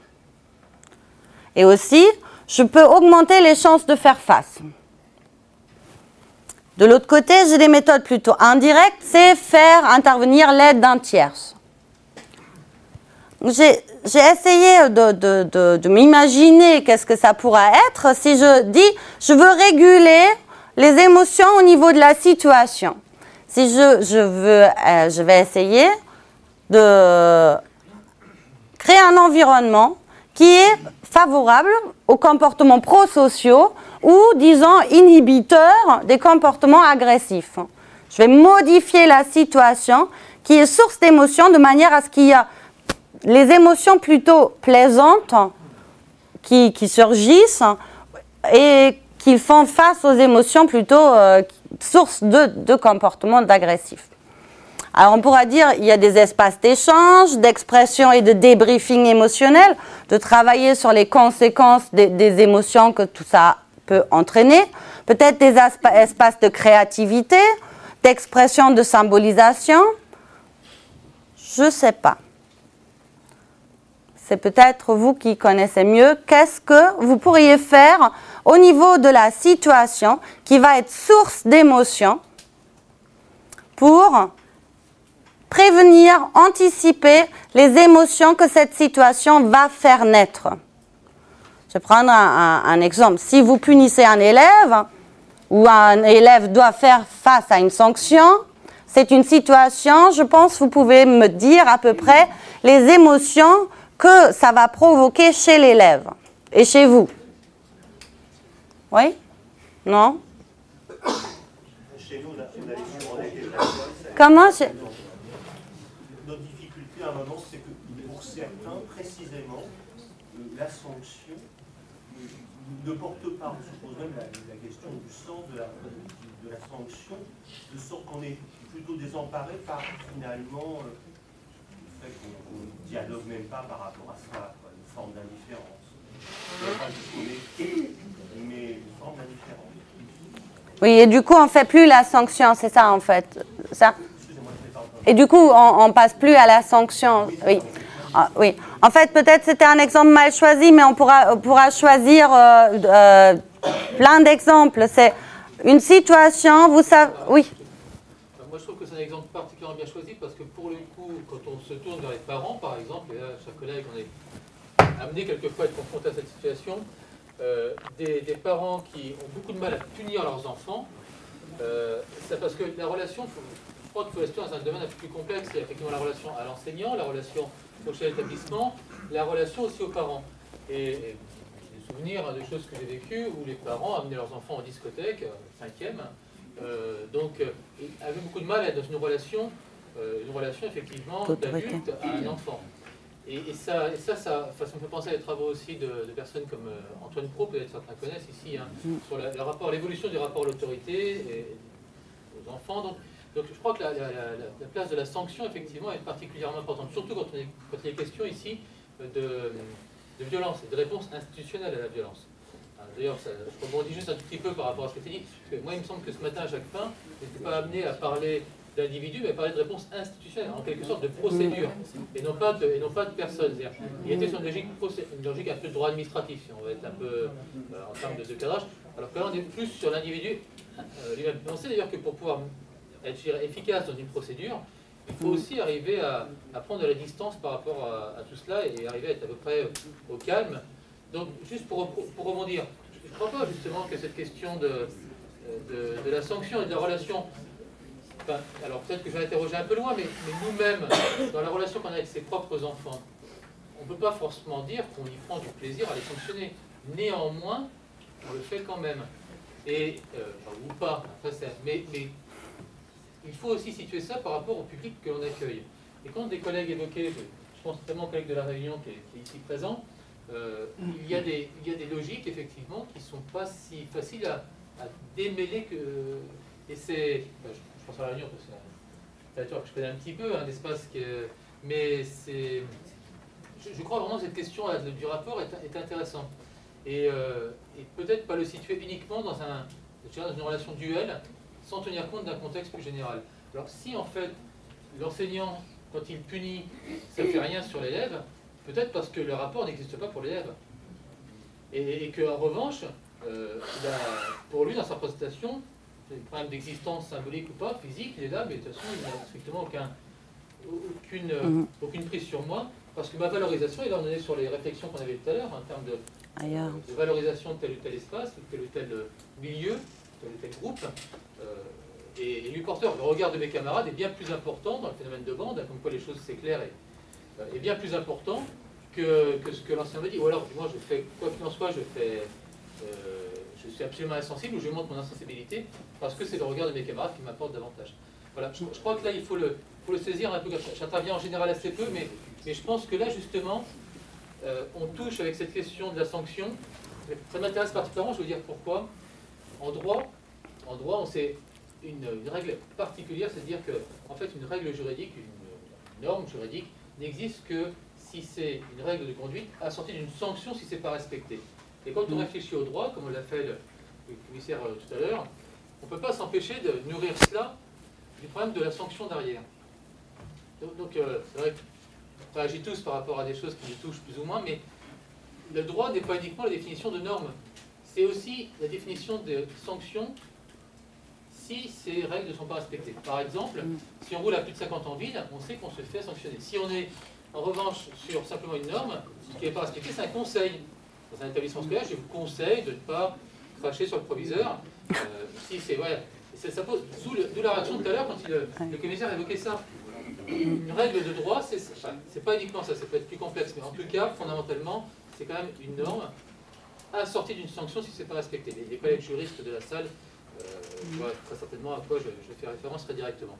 Et aussi, je peux augmenter les chances de faire face. De l'autre côté, j'ai des méthodes plutôt indirectes, c'est faire intervenir l'aide d'un tierce. J'ai essayé de m'imaginer qu'est-ce que ça pourra être si je dis je veux réguler les émotions au niveau de la situation. Si je vais essayer de créer un environnement qui est favorable aux comportements prosociaux ou, disons, inhibiteurs des comportements agressifs. Je vais modifier la situation qui est source d'émotions de manière à ce qu'il y a les émotions plutôt plaisantes qui surgissent et qui font face aux émotions plutôt sources de comportements agressifs. Alors on pourra dire qu'il y a des espaces d'échange, d'expression et de débriefing émotionnel, de travailler sur les conséquences des émotions que tout ça peut entraîner, peut-être des espaces de créativité, d'expression, de symbolisation, je ne sais pas. C'est peut-être vous qui connaissez mieux qu'est-ce que vous pourriez faire au niveau de la situation qui va être source d'émotion pour prévenir, anticiper les émotions que cette situation va faire naître. Je vais prendre un exemple. Si vous punissez un élève ou un élève doit faire face à une sanction, c'est une situation, je pense, vous pouvez me dire à peu près les émotions que ça va provoquer chez l'élève et chez vous. Oui? Non? Chez nous, on a les surendettés. Comment? Notre difficulté à un moment, c'est que pour certains, précisément, la sanction ne porte pas. On se pose même la question du sens de la sanction, de sorte qu'on est plutôt désemparé par finalement le fait qu'on ne dialogue même pas par rapport à ça. Le forme d'indifférence. Pas disconnecté, mais une forme d'indifférence. Oui, et du coup, on ne fait plus la sanction, c'est ça en fait. Ça. Excusez-moi, je n'ai pas entendu. Et du coup, on ne passe plus à la sanction. Oui. Ah, oui. En fait, peut-être c'était un exemple mal choisi, mais on pourra choisir plein d'exemples. C'est une situation, vous savez... Oui. Moi, je trouve que c'est un exemple particulièrement bien choisi parce que pour le coup, quand on se tourne vers les parents, par exemple, et là, chers collègues, on est amené quelquefois à être confronté à cette situation, des parents qui ont beaucoup de mal à punir leurs enfants, c'est parce que la relation, je crois qu'il faut la situer dans un domaine un peu plus complexe. Il y a effectivement la relation à l'enseignant, la relation au chef d'établissement, la relation aussi aux parents. Et j'ai des souvenirs de choses que j'ai vécues où les parents amenaient leurs enfants en discothèque, 5e, donc avaient beaucoup de mal à être dans une relation effectivement d'adulte à un enfant. Et ça me fait penser à des travaux aussi de personnes comme Antoine Pro, peut-être certains connaissent ici, hein, sur l'évolution du rapport à l'autorité et aux enfants. Donc je crois que la place de la sanction, effectivement, est particulièrement importante, surtout quand il est question ici de violence et de réponse institutionnelle à la violence. D'ailleurs, je rebondis juste un tout petit peu par rapport à ce que tu dis, parce que moi, il me semble que ce matin, Jacques Pin n'était pas amené à parler d'individus, mais à parler de réponse institutionnelle, en quelque sorte de procédure, et non pas de personnes. Il était sur une logique un peu de droit administratif, si on va être un peu en termes de cadrage, alors que là, on est plus sur l'individu lui-même. On sait d'ailleurs que pour pouvoir être efficace dans une procédure, il faut aussi arriver à prendre de la distance par rapport à tout cela et arriver à être à peu près au calme. Donc, juste pour rebondir, je ne crois pas justement que cette question de la sanction et de la relation, enfin, alors peut-être que je vais interroger un peu loin, mais nous-mêmes, dans la relation qu'on a avec ses propres enfants, on ne peut pas forcément dire qu'on y prend du plaisir à les sanctionner. Néanmoins, on le fait quand même. Et, ou pas, après, mais il faut aussi situer ça par rapport au public que l'on accueille. Et quand des collègues évoquaient, je pense notamment au collègue de la Réunion qui est ici présent, il y a des logiques, effectivement, qui ne sont pas si faciles à démêler que... Et c'est... Je pense à la Réunion, parce que c'est un territoire que je connais un petit peu, un espace que... Mais c'est... Je crois vraiment que cette question du rapport est intéressante. Et peut-être pas le situer uniquement dans une relation duelle, sans tenir compte d'un contexte plus général. Alors si, en fait, l'enseignant, quand il punit, ça ne fait rien sur l'élève, peut-être parce que le rapport n'existe pas pour l'élève. Et qu'en revanche, pour lui, dans sa présentation, le problème d'existence symbolique ou pas, physique, il est là, mais de toute façon, il n'a strictement aucune prise sur moi, parce que ma valorisation, et là on est sur les réflexions qu'on avait tout à l'heure, en termes de valorisation de tel ou tel espace, de tel ou tel milieu, tel ou tel groupe, et lui porteur, le regard de mes camarades est bien plus important dans le phénomène de bande, comme quoi les choses s'éclairent, est bien plus important que ce que l'enseignant me dit. Ou alors, moi, je fais, quoi qu'il en soit, je suis absolument insensible, ou je montre mon insensibilité, parce que c'est le regard de mes camarades qui m'apporte davantage. Voilà, je crois que là, il faut le saisir un peu. J'interviens en général assez peu, mais je pense que là, justement, on touche avec cette question de la sanction. Ça m'intéresse particulièrement, je vais vous dire pourquoi. En droit, on sait une règle particulière, c'est-à-dire que, en fait, une règle juridique, une norme juridique, n'existe que si c'est une règle de conduite assortie d'une sanction si ce n'est pas respecté. Et quand on réfléchit au droit, comme l'a fait le commissaire tout à l'heure, on ne peut pas s'empêcher de nourrir cela du problème de la sanction derrière. Donc c'est vrai qu'on réagit tous par rapport à des choses qui nous touchent plus ou moins, mais le droit n'est pas uniquement la définition de normes, c'est aussi la définition de sanctions si ces règles ne sont pas respectées. Par exemple, si on roule à plus de 50 en ville, on sait qu'on se fait sanctionner. Si on est en revanche sur simplement une norme, ce qui n'est pas respecté, c'est un conseil. Dans un établissement scolaire, je vous conseille de ne pas cracher sur le proviseur. Si c'est voilà, ça pose d'où la réaction tout à l'heure quand le commissaire évoquait ça. Une règle de droit, c'est pas uniquement ça, ça peut être plus complexe, mais en tout cas, fondamentalement, c'est quand même une norme assortie d'une sanction si c'est pas respecté. Les collègues juristes de la salle voient très certainement à quoi je fais référence très directement.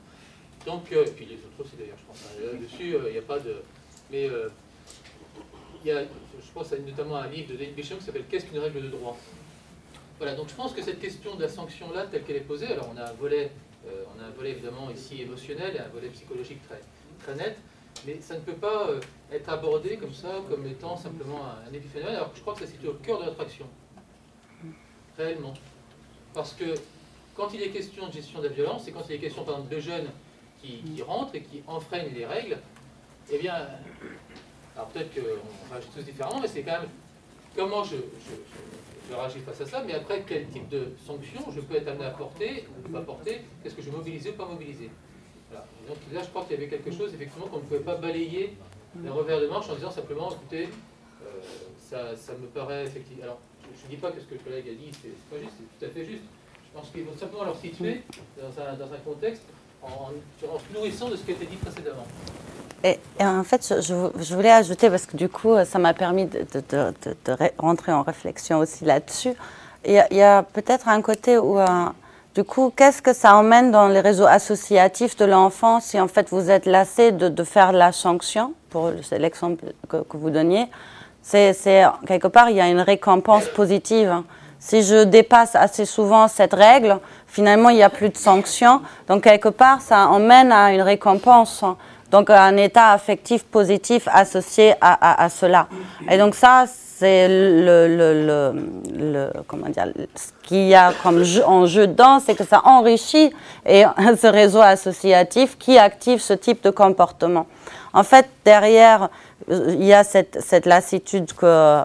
Donc, et puis les autres aussi d'ailleurs, je pense. Là-dessus, il n'y a pas de... Mais je pense notamment à un livre de David Bishop qui s'appelle « Qu'est-ce qu'une règle de droit ?» Voilà, donc je pense que cette question de la sanction-là, telle qu'elle est posée, alors on a un volet évidemment ici émotionnel et un volet psychologique très, très net, Mais ça ne peut pas être abordé comme ça, comme étant simplement un épiphénomène, alors que je crois que ça se situe au cœur de notre action. Réellement. Parce que quand il est question de gestion de la violence, et quand il est question par exemple de jeunes qui rentrent et qui enfreignent les règles, eh bien, alors peut-être qu'on réagit tous différemment, mais c'est quand même comment je réagis face à ça, mais après quel type de sanctions je peux être amené à porter ou pas porter, qu'est-ce que je vais mobiliser ou pas mobiliser. Voilà. Donc là, je crois qu'il y avait quelque chose effectivement qu'on ne pouvait pas balayer d'un revers de manche en disant simplement, écoutez, ça me paraît effectivement. Alors, je ne dis pas que ce que le collègue a dit, c'est pas juste, c'est tout à fait juste. Je pense qu'il faut simplement leur situer dans un contexte en se nourrissant de ce qui a été dit précédemment. Et en fait, je voulais ajouter, parce que du coup, ça m'a permis de rentrer en réflexion aussi là-dessus. Il y a peut-être un côté où, du coup, qu'est-ce que ça emmène dans les réseaux associatifs de l'enfant si en fait vous êtes lassé de faire la sanction, pour l'exemple que vous donniez. C'est quelque part, il y a une récompense positive. Si je dépasse assez souvent cette règle, finalement, il n'y a plus de sanctions. Donc, quelque part, ça emmène à une récompense. Donc, un état affectif positif associé à cela. Et donc, ça, c'est comment dire, ce qu'il y a comme en jeu dedans, c'est que ça enrichit ce réseau associatif qui active ce type de comportement. En fait, derrière, il y a cette lassitude que...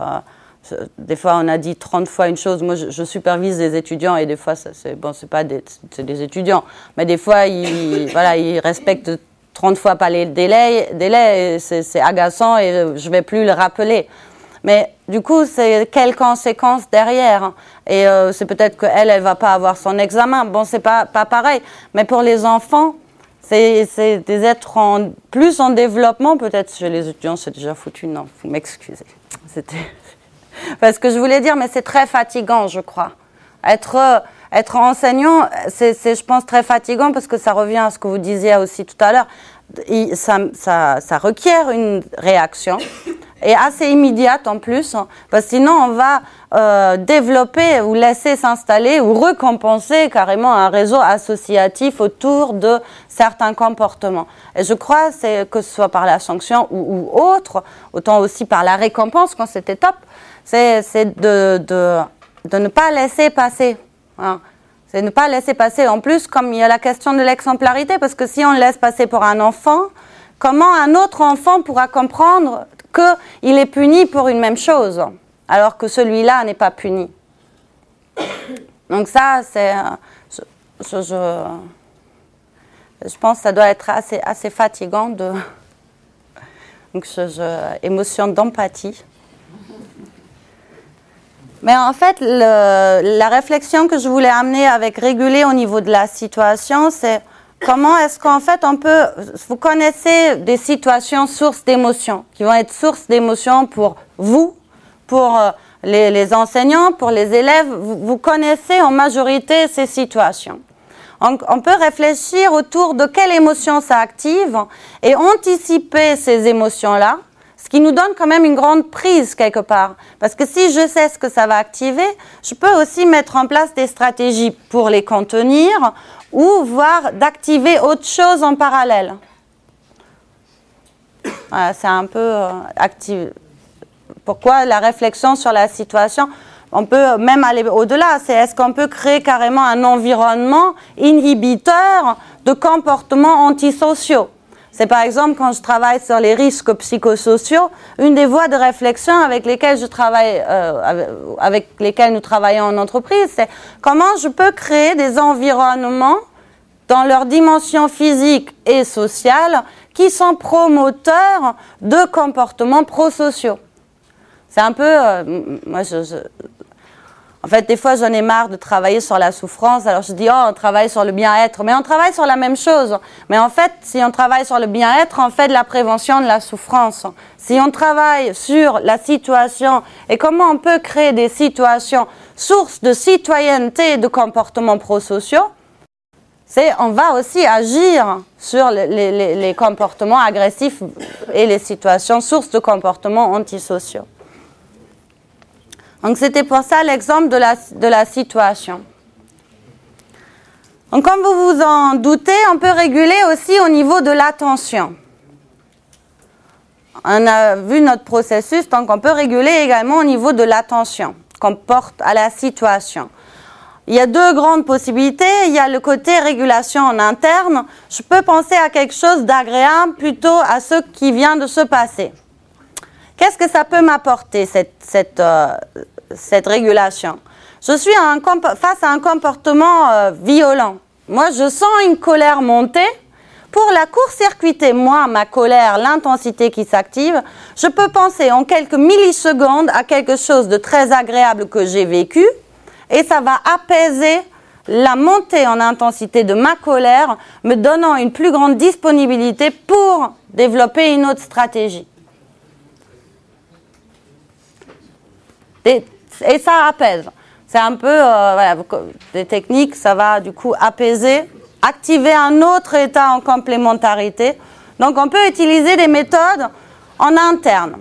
des fois, on a dit 30 fois une chose. Moi, je supervise des étudiants et des fois, c'est pas des étudiants. Mais des fois, ils respectent 30 fois pas les délais, c'est agaçant et je ne vais plus le rappeler. Mais du coup, c'est quelles conséquences derrière? Et c'est peut-être qu'elle ne va pas avoir son examen. Bon, c'est pas pareil. Mais pour les enfants, c'est des êtres plus en développement. Peut-être chez les étudiants, c'est déjà foutu. Non, vous m'excusez. Parce que je voulais dire, mais c'est très fatigant, je crois. Être enseignant, c'est, je pense, très fatigant parce que ça revient à ce que vous disiez aussi tout à l'heure. Ça requiert une réaction et assez immédiate en plus, parce que sinon on va développer ou laisser s'installer ou récompenser carrément un réseau associatif autour de certains comportements. Et je crois que ce soit par la sanction ou autre, autant aussi par la récompense quand c'était top, c'est de ne pas laisser passer. Hein. C'est ne pas laisser passer. En plus, comme il y a la question de l'exemplarité, parce que si on le laisse passer pour un enfant, comment un autre enfant pourra comprendre qu'il est puni pour une même chose, alors que celui-là n'est pas puni? Donc ça, c'est... Je pense que ça doit être assez fatigant de... Donc, émotion d'empathie. Mais en fait, la réflexion que je voulais amener avec réguler au niveau de la situation, c'est comment est-ce qu'en fait on peut... Vous connaissez des situations sources d'émotions, qui vont être sources d'émotions pour vous, pour les enseignants, pour les élèves. Vous connaissez en majorité ces situations. On peut réfléchir autour de quelle émotion ça active et anticiper ces émotions-là. Ce qui nous donne quand même une grande prise quelque part. Parce que si je sais ce que ça va activer, je peux aussi mettre en place des stratégies pour les contenir ou voire d'activer autre chose en parallèle. Voilà, c'est un peu actif. Pourquoi la réflexion sur la situation? On peut même aller au-delà. C'est est-ce qu'on peut créer carrément un environnement inhibiteur de comportements antisociaux? C'est par exemple quand je travaille sur les risques psychosociaux, une des voies de réflexion avec lesquelles je travaille, avec lesquelles nous travaillons en entreprise, c'est comment je peux créer des environnements dans leur dimension physique et sociale qui sont promoteurs de comportements prosociaux. C'est un peu, en fait, des fois, j'en ai marre de travailler sur la souffrance. Alors, je dis, oh, on travaille sur le bien-être. Mais on travaille sur la même chose. Mais en fait, si on travaille sur le bien-être, on fait de la prévention de la souffrance. Si on travaille sur la situation et comment on peut créer des situations sources de citoyenneté et de comportements prosociaux, on va aussi agir sur les comportements agressifs et les situations sources de comportements antisociaux. Donc, c'était pour ça l'exemple de la situation. Donc, comme vous vous en doutez, on peut réguler aussi au niveau de l'attention. on a vu notre processus, donc on peut réguler également au niveau de l'attention qu'on porte à la situation. Il y a deux grandes possibilités. Il y a le côté régulation en interne. Je peux penser à quelque chose d'agréable plutôt à ce qui vient de se passer. Qu'est-ce que ça peut m'apporter, cette régulation? Je suis face à un comportement violent. Moi, je sens une colère monter. Pour la court-circuiter, moi, ma colère, l'intensité qui s'active, je peux penser en quelques millisecondes à quelque chose de très agréable que j'ai vécu et ça va apaiser la montée en intensité de ma colère, me donnant une plus grande disponibilité pour développer une autre stratégie. Et ça apaise. C'est un peu, voilà, des techniques, ça va du coup apaiser, activer un autre état en complémentarité. Donc on peut utiliser des méthodes en interne.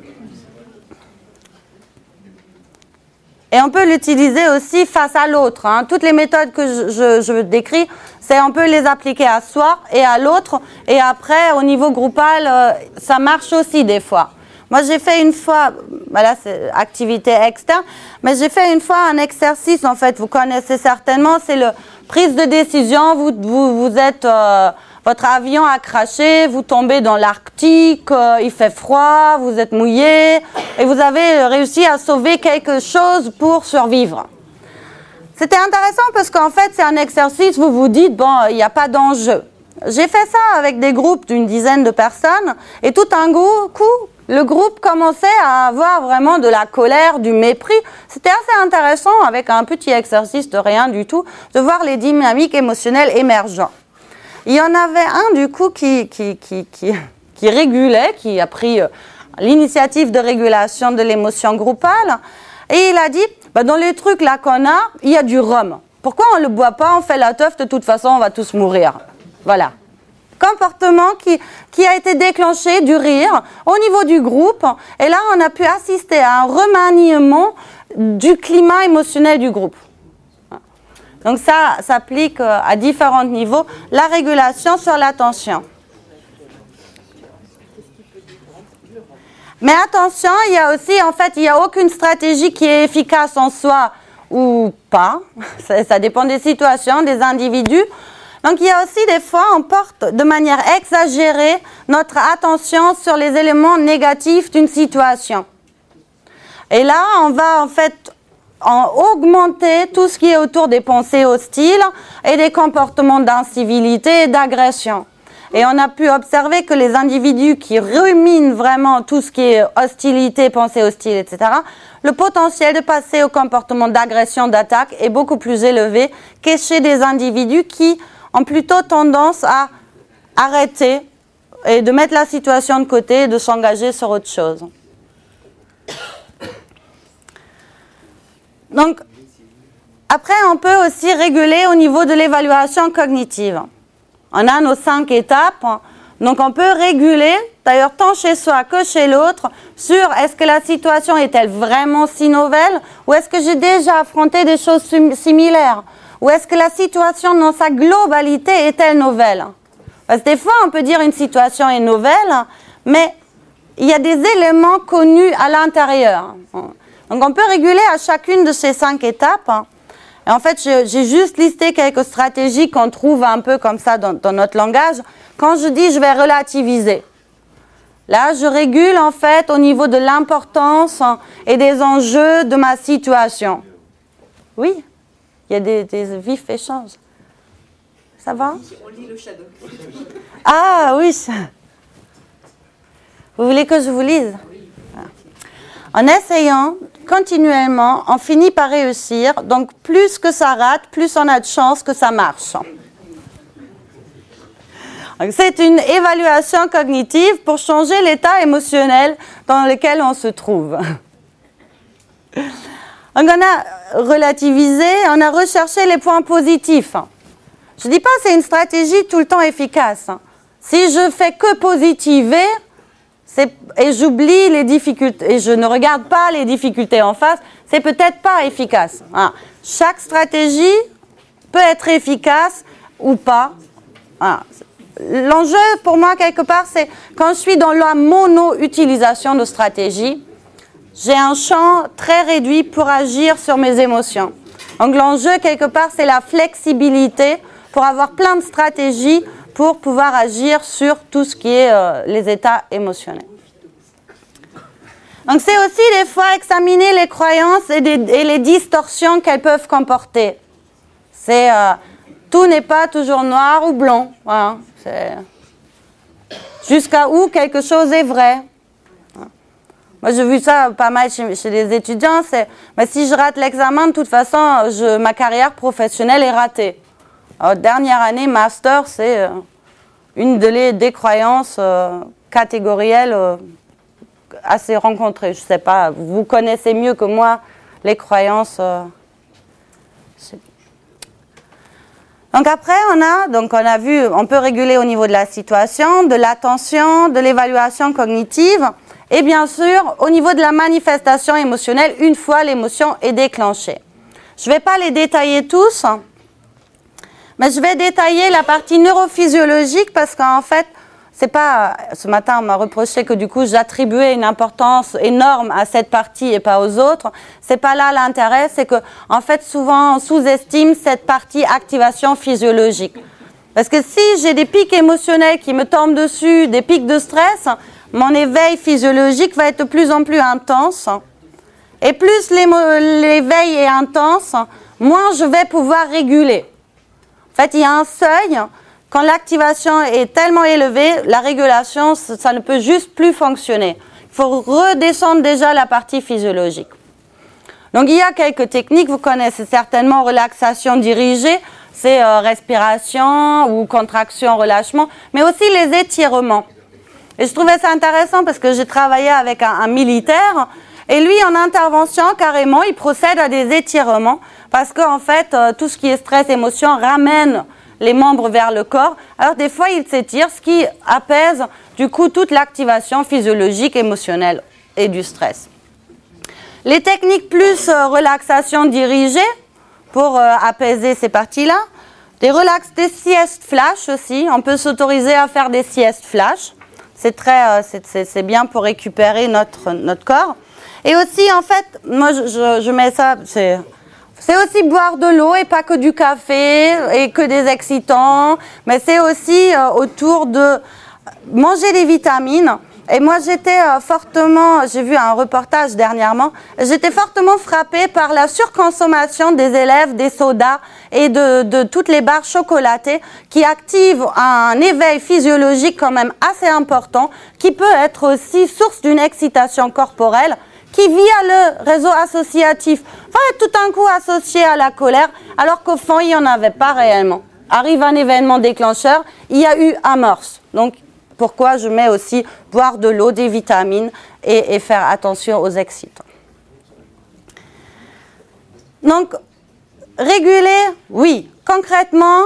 Et on peut l'utiliser aussi face à l'autre. Hein. Toutes les méthodes que je décris, on peut les appliquer à soi et à l'autre. Et après, au niveau groupal, ça marche aussi des fois. Moi, j'ai fait une fois, voilà, c'est activité externe, mais j'ai fait une fois un exercice, en fait, vous connaissez certainement, c'est le prise de décision. Vous êtes, votre avion a craché, vous tombez dans l'Arctique, il fait froid, vous êtes mouillé, et vous avez réussi à sauver quelque chose pour survivre. C'était intéressant parce qu'en fait, c'est un exercice, vous vous dites, bon, il n'y a pas d'enjeu. J'ai fait ça avec des groupes d'une dizaine de personnes, et tout un coup, le groupe commençait à avoir vraiment de la colère, du mépris. C'était assez intéressant, avec un petit exercice de rien du tout, de voir les dynamiques émotionnelles émergentes. Il y en avait un, du coup, qui régulait, qui a pris l'initiative de régulation de l'émotion groupale, et il a dit, bah, dans les trucs là qu'on a, il y a du rhum. Pourquoi on ne le boit pas, on fait la teuf, de toute façon, on va tous mourir. Voilà. Comportement qui a été déclenché du rire au niveau du groupe. Et là, on a pu assister à un remaniement du climat émotionnel du groupe. Donc ça s'applique à différents niveaux. La régulation sur l'attention. Mais attention, il y a aussi, en fait, il n'y a aucune stratégie qui est efficace en soi ou pas. Ça dépend des situations, des individus. Donc, il y a aussi des fois, on porte de manière exagérée notre attention sur les éléments négatifs d'une situation. Et là, on va en fait augmenter tout ce qui est autour des pensées hostiles et des comportements d'incivilité et d'agression. Et on a pu observer que les individus qui ruminent vraiment tout ce qui est hostilité, pensée hostile, etc., le potentiel de passer au comportement d'agression, d'attaque est beaucoup plus élevé que chez des individus qui ont plutôt tendance à arrêter et de mettre la situation de côté et de s'engager sur autre chose. Donc, après, on peut aussi réguler au niveau de l'évaluation cognitive. On a nos 5 étapes, donc on peut réguler, d'ailleurs tant chez soi que chez l'autre, sur est-ce que la situation est-elle vraiment si nouvelle ou est-ce que j'ai déjà affronté des choses similaires. Ou est-ce que la situation dans sa globalité est-elle nouvelle? Parce que des fois, on peut dire une situation est nouvelle, mais il y a des éléments connus à l'intérieur. Donc, on peut réguler à chacune de ces 5 étapes. Et en fait, j'ai juste listé quelques stratégies qu'on trouve un peu comme ça dans notre langage. Quand je dis je vais relativiser, là, je régule en fait au niveau de l'importance et des enjeux de ma situation. Oui? Il y a des vifs échanges. Ça va? On lit le shadow. Ah oui. Vous voulez que je vous lise? En essayant continuellement, on finit par réussir. Donc plus que ça rate, plus on a de chances que ça marche. C'est une évaluation cognitive pour changer l'état émotionnel dans lequel on se trouve. Donc on a relativisé, on a recherché les points positifs. Je ne dis pas que c'est une stratégie tout le temps efficace. Si je fais que positiver et j'oublie les difficultés et je ne regarde pas les difficultés en face, c'est peut-être pas efficace. Hein. Chaque stratégie peut être efficace ou pas. Hein. l'enjeu pour moi, quelque part, c'est quand je suis dans la mono-utilisation de stratégie, j'ai un champ très réduit pour agir sur mes émotions. Donc l'enjeu, quelque part, c'est la flexibilité pour avoir plein de stratégies pour pouvoir agir sur tout ce qui est les états émotionnels. Donc c'est aussi des fois examiner les croyances et les distorsions qu'elles peuvent comporter. C'est tout n'est pas toujours noir ou blanc. Voilà. Jusqu'à où quelque chose est vrai. Moi j'ai vu ça pas mal chez les étudiants. Mais si je rate l'examen, de toute façon, ma carrière professionnelle est ratée. Alors, dernière année, master, c'est une des croyances catégorielles assez rencontrées. Je ne sais pas, vous connaissez mieux que moi les croyances. Donc après, on a vu, on peut réguler au niveau de la situation, de l'attention, de l'évaluation cognitive et bien sûr au niveau de la manifestation émotionnelle une fois l'émotion est déclenchée. Je ne vais pas les détailler tous, mais je vais détailler la partie neurophysiologique parce qu'en fait, c'est pas, ce matin on m'a reproché que du coup j'attribuais une importance énorme à cette partie et pas aux autres. C'est pas là l'intérêt, c'est que en fait souvent on sous-estime cette partie activation physiologique. Parce que si j'ai des pics émotionnels qui me tombent dessus, des pics de stress, mon éveil physiologique va être de plus en plus intense. Et plus l'éveil est intense, moins je vais pouvoir réguler. En fait, il y a un seuil. Quand l'activation est tellement élevée, la régulation, ça ne peut juste plus fonctionner. Il faut redescendre déjà la partie physiologique. Donc il y a quelques techniques, vous connaissez certainement relaxation dirigée, c'est respiration ou contraction, relâchement, mais aussi les étirements. Et je trouvais ça intéressant parce que j'ai travaillé avec un militaire et lui en intervention carrément, il procède à des étirements parce qu'en fait tout ce qui est stress, émotion ramène les membres vers le corps. Alors des fois, il s'étire, ce qui apaise du coup toute l'activation physiologique, émotionnelle et du stress. Les techniques plus relaxation dirigée pour apaiser ces parties-là. Des siestes flash aussi. On peut s'autoriser à faire des siestes flash. C'est bien pour récupérer notre corps. Et aussi, en fait, moi je mets ça... C'est aussi boire de l'eau et pas que du café et que des excitants, mais c'est aussi autour de manger des vitamines. Et moi j'étais j'ai vu un reportage dernièrement, j'étais fortement frappée par la surconsommation des élèves des sodas et de toutes les barres chocolatées qui activent un éveil physiologique quand même assez important, qui peut être aussi source d'une excitation corporelle, qui via le réseau associatif va être tout un coup associé à la colère, alors qu'au fond, il n'y en avait pas réellement. Arrive un événement déclencheur, il y a eu amorce. Donc, pourquoi je mets aussi boire de l'eau, des vitamines et faire attention aux excitants. Donc, réguler, oui. Concrètement,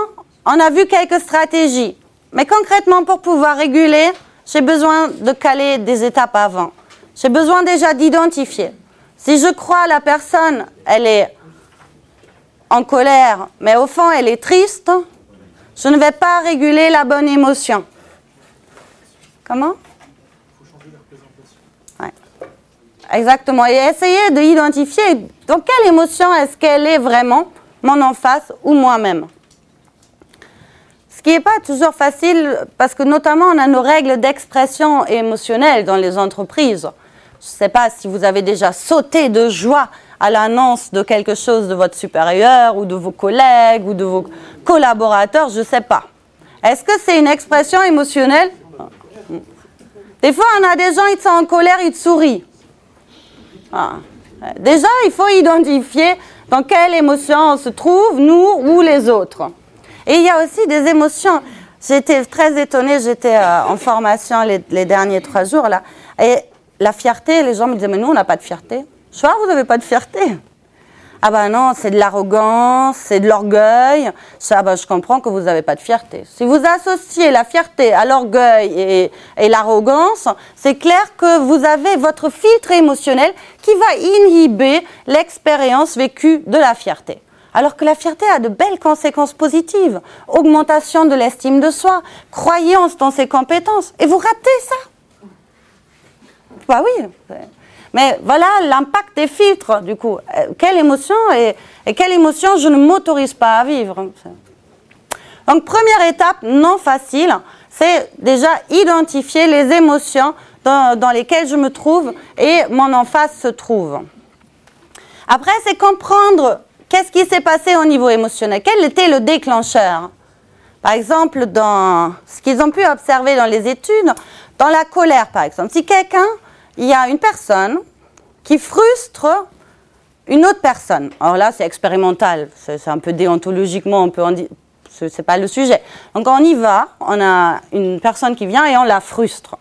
on a vu quelques stratégies. Mais concrètement, pour pouvoir réguler, j'ai besoin de caler des étapes avant. J'ai besoin déjà d'identifier. Si je crois la personne, elle est en colère, mais au fond, elle est triste, je ne vais pas réguler la bonne émotion. Comment ? Il faut changer la représentation. Ouais. Exactement. Et essayer d'identifier dans quelle émotion est-ce qu'elle est vraiment, mon en face ou moi-même. Ce qui n'est pas toujours facile, parce que notamment, on a nos règles d'expression émotionnelle dans les entreprises. Je ne sais pas si vous avez déjà sauté de joie à l'annonce de quelque chose de votre supérieur ou de vos collègues ou de vos collaborateurs, je ne sais pas. Est-ce que c'est une expression émotionnelle ? Des fois, on a des gens, ils sont en colère, ils sourient. Ah. Déjà, il faut identifier dans quelle émotion on se trouve, nous ou les autres. Et il y a aussi des émotions. J'étais très étonnée, j'étais en formation les derniers 3 jours là, et la fierté, les gens me disaient, mais nous, on n'a pas de fierté. Je vois, vous n'avez pas de fierté. Ah ben non, c'est de l'arrogance, c'est de l'orgueil. Ça, ben, je comprends que vous n'avez pas de fierté. Si vous associez la fierté à l'orgueil et l'arrogance, c'est clair que vous avez votre filtre émotionnel qui va inhiber l'expérience vécue de la fierté. Alors que la fierté a de belles conséquences positives. Augmentation de l'estime de soi, croyance dans ses compétences. Et vous ratez ça. Bah oui. Mais voilà l'impact des filtres, du coup. Quelle émotion et quelle émotion je ne m'autorise pas à vivre. Donc, première étape non facile, c'est déjà identifier les émotions dans lesquelles je me trouve et mon en face se trouve. Après, c'est comprendre qu'est-ce qui s'est passé au niveau émotionnel. Quel était le déclencheur? Par exemple, dans ce qu'ils ont pu observer dans les études, dans la colère, par exemple. Si il y a une personne qui frustre une autre personne. Alors là, c'est expérimental. C'est un peu déontologiquement, on peut en dire, c'est pas le sujet. Donc on y va, on a une personne qui vient et on la frustre.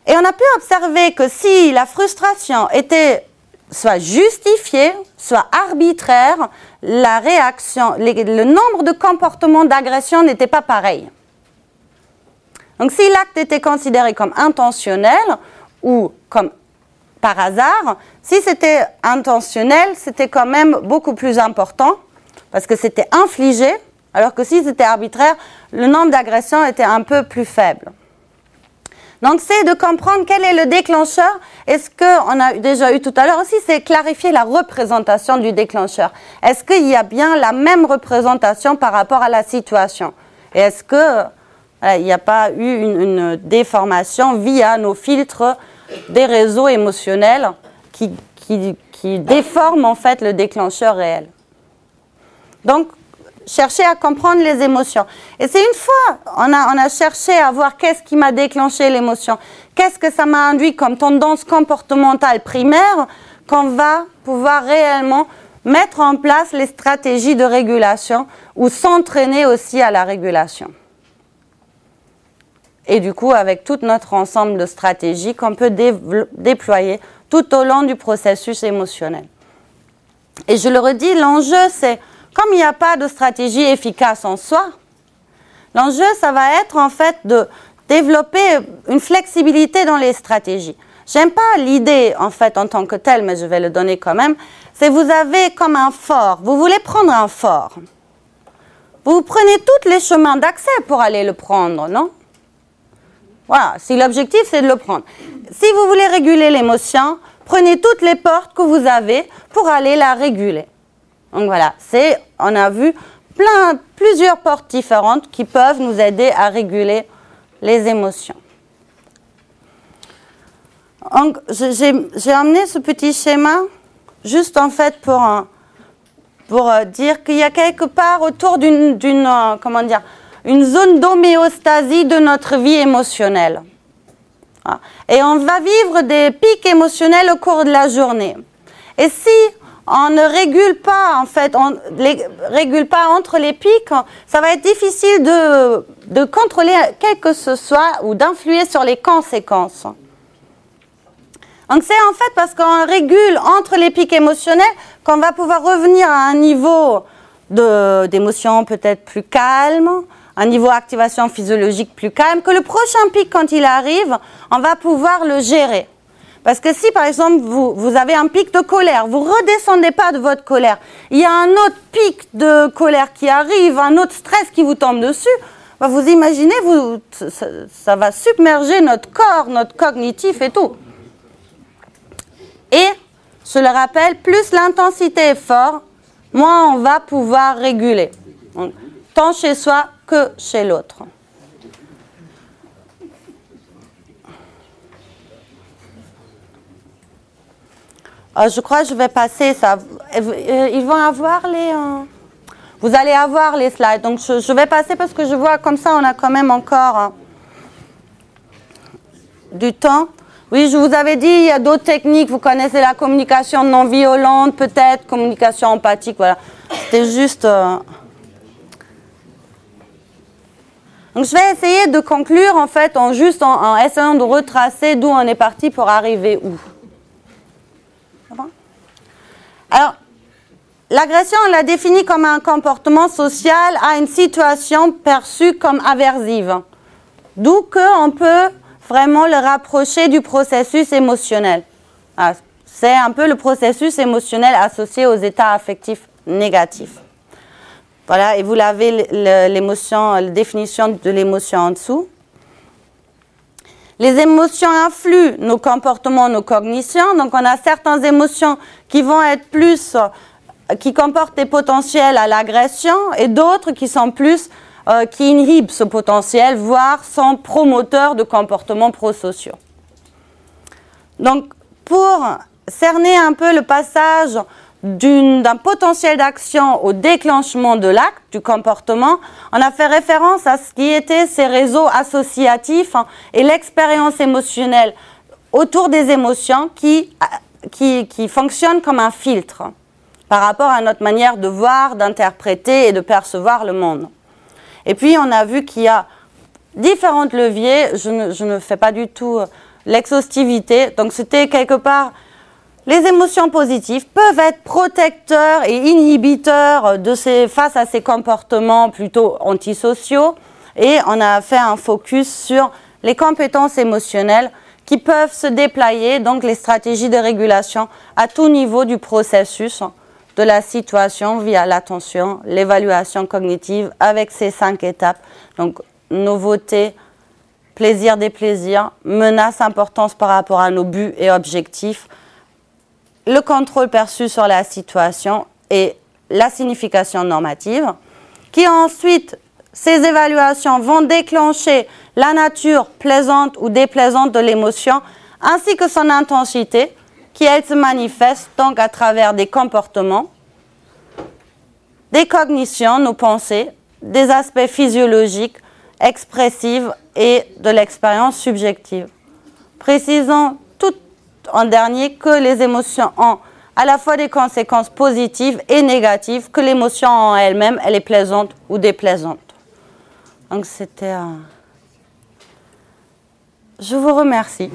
Et on a pu observer que si la frustration était soit justifiée, soit arbitraire, la réaction, le nombre de comportements d'agression n'était pas pareil. Donc si l'acte était considéré comme intentionnel ou comme par hasard, si c'était intentionnel, c'était quand même beaucoup plus important parce que c'était infligé, alors que si c'était arbitraire, le nombre d'agressions était un peu plus faible. Donc, c'est de comprendre quel est le déclencheur. Et ce qu'on a déjà eu tout à l'heure aussi, c'est clarifier la représentation du déclencheur. Est-ce qu'il y a bien la même représentation par rapport à la situation? Et est-ce qu'il n'y a pas eu une déformation via nos filtres des réseaux émotionnels qui déforment en fait le déclencheur réel? Donc, chercher à comprendre les émotions. Et c'est une fois, on a cherché à voir qu'est-ce qui m'a déclenché l'émotion, qu'est-ce que ça m'a induit comme tendance comportementale primaire, qu'on va pouvoir réellement mettre en place les stratégies de régulation ou s'entraîner aussi à la régulation. Et du coup, avec tout notre ensemble de stratégies qu'on peut déployer tout au long du processus émotionnel. Et je le redis, l'enjeu, c'est comme il n'y a pas de stratégie efficace en soi, l'enjeu, ça va être en fait de développer une flexibilité dans les stratégies. J'aime pas l'idée en fait en tant que telle, mais je vais le donner quand même. C'est vous avez comme un fort, vous voulez prendre un fort. Vous prenez tous les chemins d'accès pour aller le prendre, non? Voilà, si l'objectif c'est de le prendre. Si vous voulez réguler l'émotion, prenez toutes les portes que vous avez pour aller la réguler. Donc voilà, on a vu plusieurs portes différentes qui peuvent nous aider à réguler les émotions. Donc, j'ai amené ce petit schéma juste en fait pour dire qu'il y a quelque part autour d'une zone d'homéostasie de notre vie émotionnelle. Et on va vivre des pics émotionnels au cours de la journée. Et si on ne régule pas, en fait, on régule pas entre les pics, ça va être difficile de contrôler quel que ce soit ou d'influer sur les conséquences. Donc c'est en fait parce qu'on régule entre les pics émotionnels qu'on va pouvoir revenir à un niveau d'émotion peut-être plus calme, un niveau d'activation physiologique plus calme, que le prochain pic, quand il arrive, on va pouvoir le gérer. Parce que si, par exemple, vous avez un pic de colère, vous ne redescendez pas de votre colère, il y a un autre pic de colère qui arrive, un autre stress qui vous tombe dessus, bah vous imaginez, ça va submerger notre corps, notre cognitif et tout. Et, je le rappelle, plus l'intensité est forte, moins on va pouvoir réguler. Donc, tant chez soi que chez l'autre. Je crois que je vais passer ça. Ils vont avoir vous allez avoir les slides. Donc, je vais passer parce que je vois comme ça, on a quand même encore du temps. Oui, je vous avais dit, il y a d'autres techniques. Vous connaissez la communication non violente, peut-être, communication empathique, voilà. C'était juste... Donc, je vais essayer de conclure, en fait, en essayant de retracer d'où on est parti pour arriver où. Alors, l'agression, on la définit comme un comportement social à une situation perçue comme aversive. D'où qu'on peut vraiment le rapprocher du processus émotionnel. C'est un peu le processus émotionnel associé aux états affectifs négatif. Voilà, et vous l'avez l'émotion, la définition de l'émotion en dessous. Les émotions influent nos comportements, nos cognitions. Donc, on a certaines émotions qui vont être plus, qui comportent des potentiels à l'agression et d'autres qui sont plus, qui inhibent ce potentiel, voire sont promoteurs de comportements prosociaux. Donc, pour cerner un peu le passage d'un potentiel d'action au déclenchement de l'acte, du comportement, on a fait référence à ce qui étaient ces réseaux associatifs et l'expérience émotionnelle autour des émotions qui fonctionnent comme un filtre par rapport à notre manière de voir, d'interpréter et de percevoir le monde. Et puis, on a vu qu'il y a différents leviers, je ne fais pas du tout l'exhaustivité, donc c'était quelque part... Les émotions positives peuvent être protecteurs et inhibiteurs face à ces comportements plutôt antisociaux. Et on a fait un focus sur les compétences émotionnelles qui peuvent se déployer, donc les stratégies de régulation à tout niveau du processus de la situation via l'attention, l'évaluation cognitive avec ces 5 étapes. Donc, nouveauté, plaisir, déplaisir, menace, importance par rapport à nos buts et objectifs, le contrôle perçu sur la situation et la signification normative, qui ensuite, ces évaluations vont déclencher la nature plaisante ou déplaisante de l'émotion, ainsi que son intensité, qui elle se manifeste donc à travers des comportements, des cognitions, nos pensées, des aspects physiologiques, expressifs et de l'expérience subjective. Précisons en dernier que les émotions ont à la fois des conséquences positives et négatives, que l'émotion en elle-même, elle est plaisante ou déplaisante. Donc c'était... Je vous remercie.